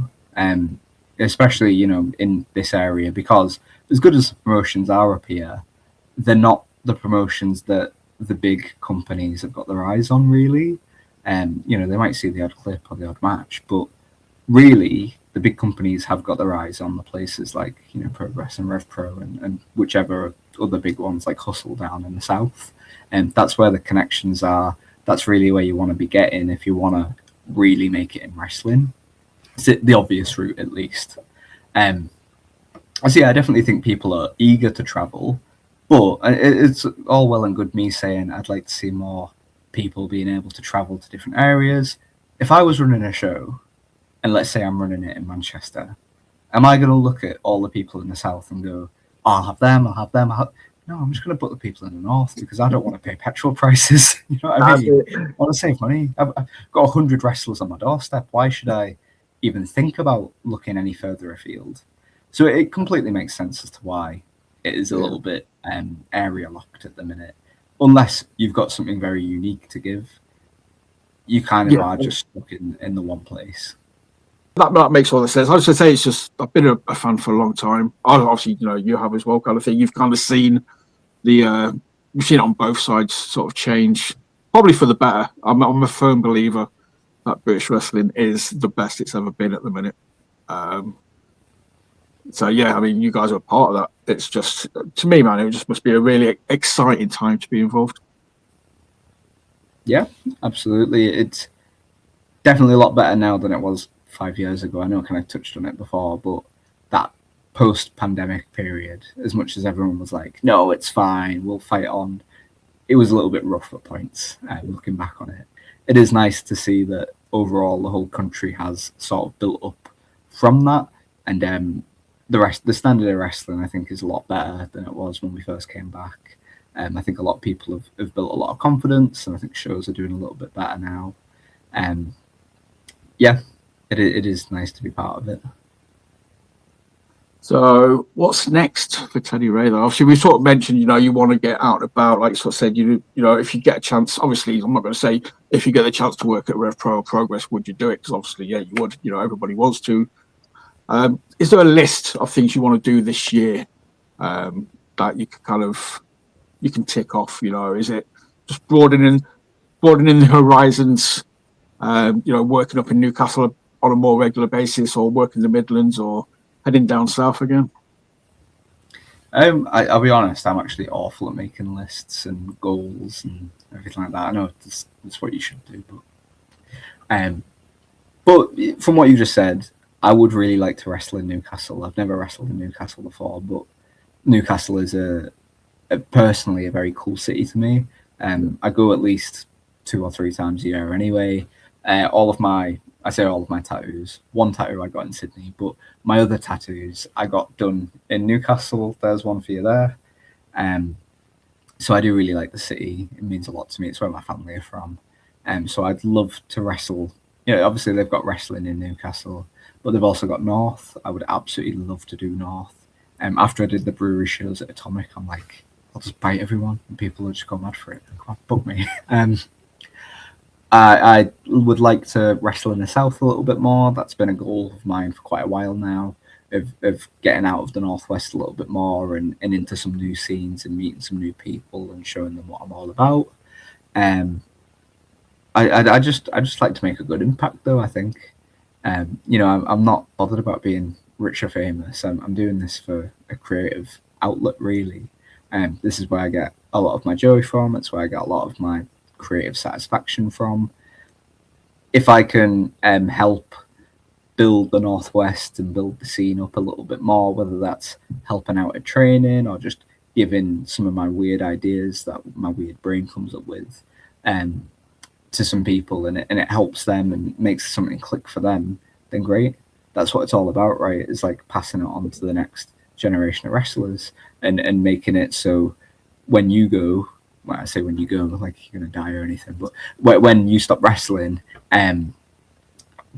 Especially, in this area, because as good as the promotions are up here, they're not the promotions that the big companies have got their eyes on, really. They might see the odd clip or the odd match, but really, the big companies have got their eyes on the places like, Progress and Rev Pro and whichever other big ones like Hustle down in the south. And that's where the connections are. That's really where you want to be getting if you want to really make it in wrestling. It's the obvious route, at least. So yeah, I definitely think people are eager to travel, but it's all well and good me saying I'd like to see more people being able to travel to different areas. If I was running a show, and let's say I'm running it in Manchester, am I going to look at all the people in the south and go, oh, I'll have them, No, I'm just going to put the people in the north because I don't want to pay petrol prices. You know what I mean? I want to save money. I've got 100 wrestlers on my doorstep. Why should I even think about looking any further afield? So it completely makes sense as to why it is a little bit area locked at the minute. Unless you've got something very unique to give, you kind of are just stuck in the one place. That makes all the sense. I was going to say, it's just, I've been a fan for a long time. Obviously, you have as well, kind of thing. You've kind of seen you've seen it on both sides sort of change, probably for the better. I'm a firm believer that British wrestling is the best it's ever been at the minute. So yeah, I mean, you guys are a part of that. It's just, to me, man, it just must be a really exciting time to be involved. Yeah, absolutely. It's definitely a lot better now than it was 5 years ago. I know I kind of touched on it before, but that post-pandemic period, as much as everyone was like, no, it's fine, we'll fight on, it was a little bit rough at points. Looking back on it, it is nice to see that overall the whole country has sort of built up from that, and the standard of wrestling, I think, is a lot better than it was when we first came back. I think a lot of people have built a lot of confidence, and I think shows are doing a little bit better now. Yeah, it is nice to be part of it. So what's next for Teddy Reay, though? Obviously, we sort of mentioned, you want to get out and about, like sort of said, if you get a chance, obviously, I'm not going to say if you get the chance to work at Rev Pro or Progress, would you do it? Because obviously, yeah, you would, everybody wants to. Is there a list of things you want to do this year that you can tick off? Is it just broadening the horizons, working up in Newcastle on a more regular basis, or working the Midlands, or heading down south again? I'll be honest, I'm actually awful at making lists and goals and everything like that. I know that's what you should do, but from what you just said, I would really like to wrestle in Newcastle. I've never wrestled in Newcastle before, but Newcastle is personally a very cool city to me. I go at least 2 or 3 times a year anyway. All of my tattoos. One tattoo I got in Sydney, but my other tattoos I got done in Newcastle. There's one for you there. So I do really like the city. It means a lot to me. It's where my family are from. So I'd love to wrestle. Obviously they've got wrestling in Newcastle, but they've also got North. I would absolutely love to do North. After I did the brewery shows at Atomic, I'm like, I'll just bite everyone, and people will just go mad for it. Come on, book me. I would like to wrestle in the South a little bit more. That's been a goal of mine for quite a while now, of getting out of the Northwest a little bit more and into some new scenes and meeting some new people and showing them what I'm all about. I just like to make a good impact, though. I think, I'm not bothered about being rich or famous. I'm doing this for a creative outlet, really. This is where I get a lot of my joy from. It's where I get a lot of my creative satisfaction from. If I can help build the Northwest and build the scene up a little bit more, whether that's helping out at training or just giving some of my weird ideas that my weird brain comes up with to some people, and it helps them and makes something click for them, then great. That's what it's all about, right? It's like passing it on to the next generation of wrestlers and making it so when you go, well, I say when you go, not like you're going to die or anything, but when you stop wrestling, the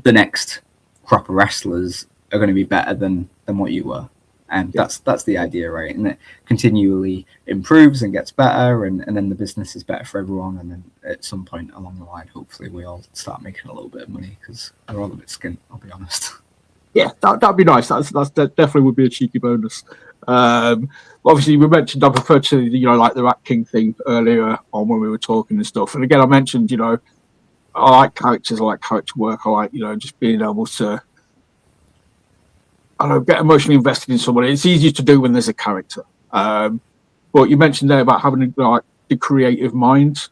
next crop of wrestlers are going to be better than what you were. And that's the idea, right? And it continually improves and gets better, and then the business is better for everyone. And then at some point along the line, hopefully we all start making a little bit of money, because we're all a bit skint, I'll be honest. Yeah, that'd be nice. That definitely would be a cheeky bonus. Obviously, we mentioned I prefer to like the Rat King thing earlier on when we were talking and stuff. And again, I mentioned I like characters, I like character work, I like just being able to get emotionally invested in somebody. It's easier to do when there's a character. But you mentioned there about having the creative mind.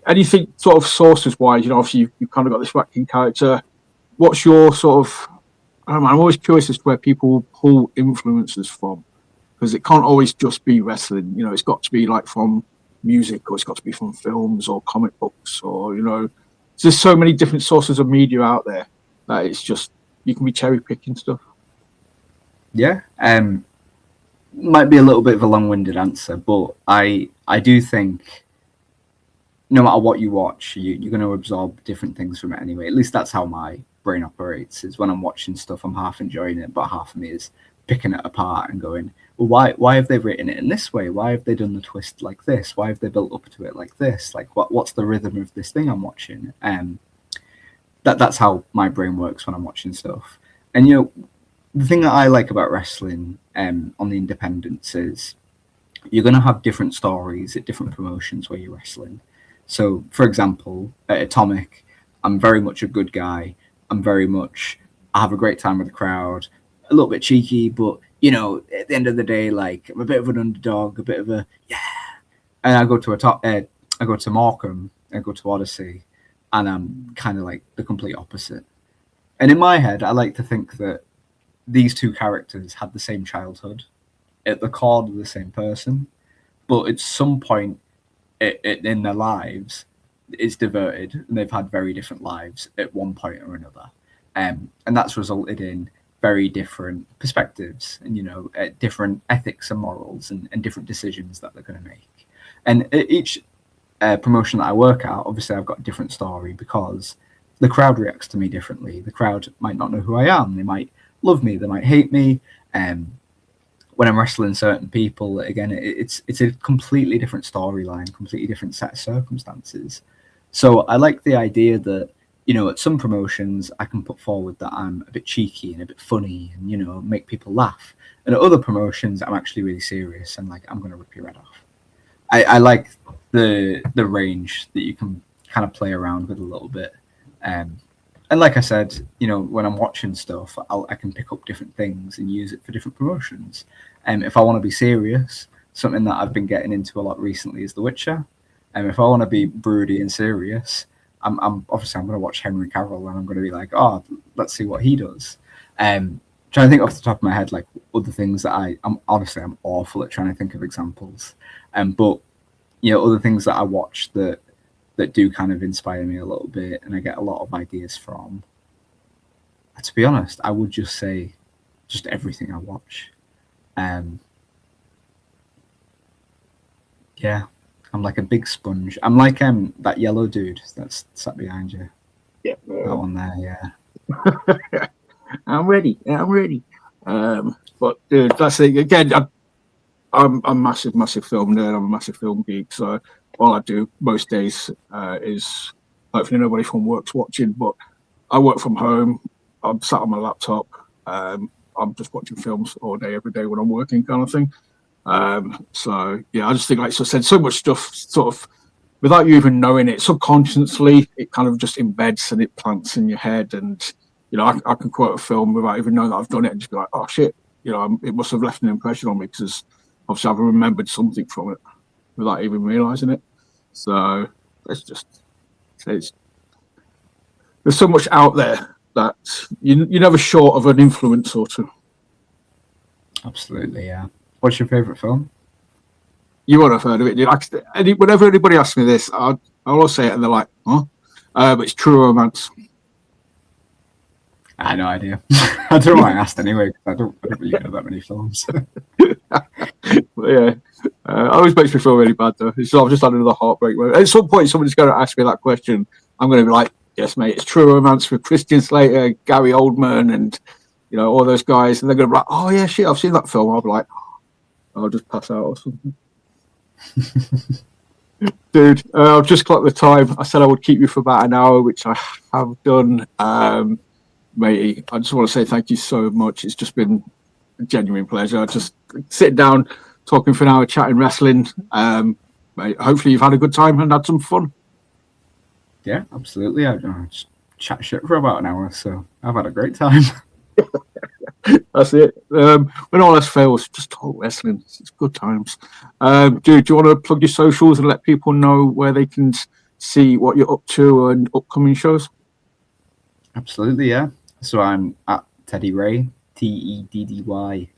Anything sort of sources wise, obviously you've kind of got this Rat King character. What's your sort of I don't know, I'm always curious as to where people pull influences from, because it can't always just be wrestling. You know, it's got to be like from music, or it's got to be from films or comic books, or there's so many different sources of media out there that it's just you can be cherry picking stuff. Yeah, might be a little bit of a long-winded answer, but I do think no matter what you watch, you're going to absorb different things from it anyway. At least that's how my brain operates. Is when I'm watching stuff, I'm half enjoying it, but half of me is picking it apart and going, well, why have they written it in this way? Why have they done the twist like this? Why have they built up to it like this? Like, what's the rhythm of this thing I'm watching? That's how my brain works when I'm watching stuff. And the thing that I like about wrestling on the independents is you're going to have different stories at different promotions where you're wrestling. So, for example, at Atomic, I'm very much a good guy. I have a great time with the crowd, a little bit cheeky, but, at the end of the day, like, I'm a bit of an underdog, a bit of a, yeah. And I go to Morecambe, I go to Odyssey, and I'm kind of like the complete opposite. And in my head, I like to think that these two characters had the same childhood, at the core of the same person, but at some point in their lives, it's diverted, and they've had very different lives at one point or another, and that's resulted in very different perspectives and different ethics and morals and different decisions that they're going to make. And at each promotion that I work at, obviously I've got a different story because the crowd reacts to me differently. The crowd might not know who I am. They might love me. They might hate me. When I'm wrestling certain people, again, it's a completely different storyline, completely different set of circumstances. So I like the idea that, at some promotions I can put forward that I'm a bit cheeky and a bit funny and, make people laugh. And at other promotions, I'm actually really serious and like, I'm going to rip your head off. I like the range that you can kind of play around with a little bit. And like I said, when I'm watching stuff, I can pick up different things and use it for different promotions. If I want to be serious, something that I've been getting into a lot recently is The Witcher. And if I want to be broody and serious, I'm going to watch Henry Cavill and I'm going to be like, oh, let's see what he does. Trying to think off the top of my head, like other things that I'm awful at trying to think of examples. But other things that I watch that do kind of inspire me a little bit and I get a lot of ideas from. To be honest, I would just say just everything I watch. Yeah, I'm like a big sponge. I'm like that yellow dude that's sat behind you. Yeah, that one there. Yeah. I'm ready. But dude, that's it. Again, I'm a massive film nerd. I'm a massive film geek. So all I do most days is hopefully nobody from work's watching, but I work from home. I'm sat on my laptop. I'm just watching films all day, every day when I'm working, kind of thing. So yeah, I just think, like I said, so much stuff sort of without you even knowing it, subconsciously, it kind of just embeds and it plants in your head. And I can quote a film without even knowing that I've done it and just be like, oh shit, it must have left an impression on me because obviously I've remembered something from it without even realizing it. So there's so much out there that you're never short of an influence or two. Absolutely, yeah. What's your favorite film? You won't have heard of it, dude. Whenever anybody asks me this, I'll always say it, and they're like, "Huh?" But it's True Romance. I had no idea. I don't know why I asked anyway, because I don't really know that many films. But yeah, it always makes me feel really bad though. I've just had another heartbreak. At some point, somebody's going to ask me that question. I'm going to be like, "Yes, mate, it's True Romance with Christian Slater, Gary Oldman, and all those guys." And they're going to be like, "Oh yeah, shit, I've seen that film." I'll be like, "I'll just pass out or something." Dude, I've just clocked the time. I said I would keep you for about an hour, which I have done. Matey, I just want to say thank you so much. It's just been a genuine pleasure. Just sitting down, talking for an hour, chatting wrestling. Mate, hopefully you've had a good time and had some fun. Yeah, absolutely. I just chat shit for about an hour, so I've had a great time. That's it. When all else fails, just talk wrestling. It's good times. Dude, do you want to plug your socials and let people know where they can see what you're up to and upcoming shows? Absolutely, yeah. So I'm at Teddy Reay, TEDDYREAY.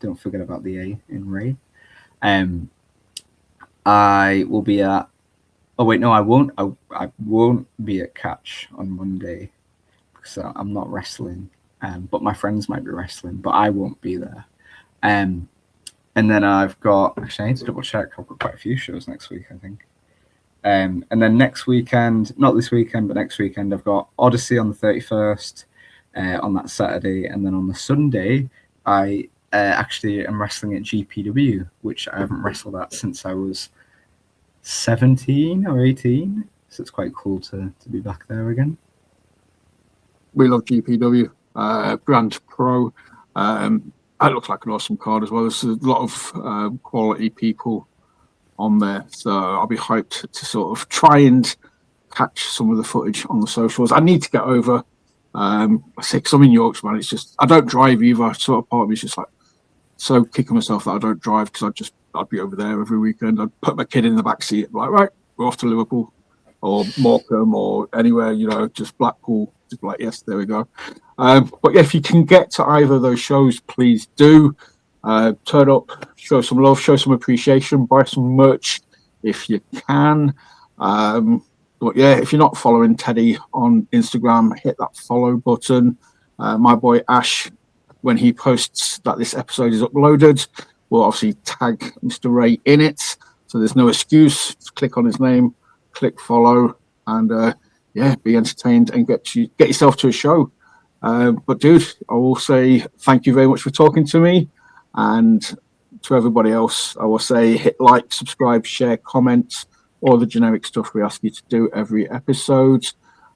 Don't forget about the A in Ray. I will be at. Oh wait, no, I won't. I won't be at Catch on Monday because I'm not wrestling. But my friends might be wrestling, but I won't be there. And then I've got. Actually, I need to double check. I've got quite a few shows next week, I think. And then next weekend, not this weekend, but next weekend, I've got Odyssey on the 31st on that Saturday. And then on the Sunday, I actually am wrestling at GPW, which I haven't wrestled at since I was 17 or 18. So it's quite cool to be back there again. We love GPW, Grand Pro. It looks like an awesome card as well. There's a lot of quality people on there, so I'll be hyped to sort of try and catch some of the footage on the socials. I need to get over. I say, because I'm in Yorkshire, man. It's just I don't drive either. Sort of part of me is just like so kicking myself that I don't drive because I'd be over there every weekend. I'd put my kid in the back seat, like right, we're off to Liverpool or Morecambe or anywhere, just Blackpool. Just like yes, there we go. But yeah, if you can get to either of those shows, please do. Turn up, show some love, show some appreciation, buy some merch if you can. But yeah, if you're not following Teddy on Instagram, hit that follow button. My boy Ash, when he posts that this episode is uploaded, will obviously tag Mr. Reay in it. So there's no excuse. Just click on his name, click follow, and be entertained and get yourself to a show. But dude, I will say thank you very much for talking to me. And to everybody else, I will say hit like, subscribe, share, comment, all the generic stuff we ask you to do every episode.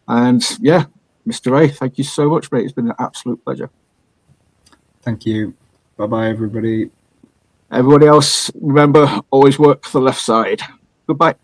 And yeah, Mr. Reay, thank you so much, mate. It's been an absolute pleasure. Thank you. Bye-bye, everybody. Everybody else, remember, always work the left side. Goodbye.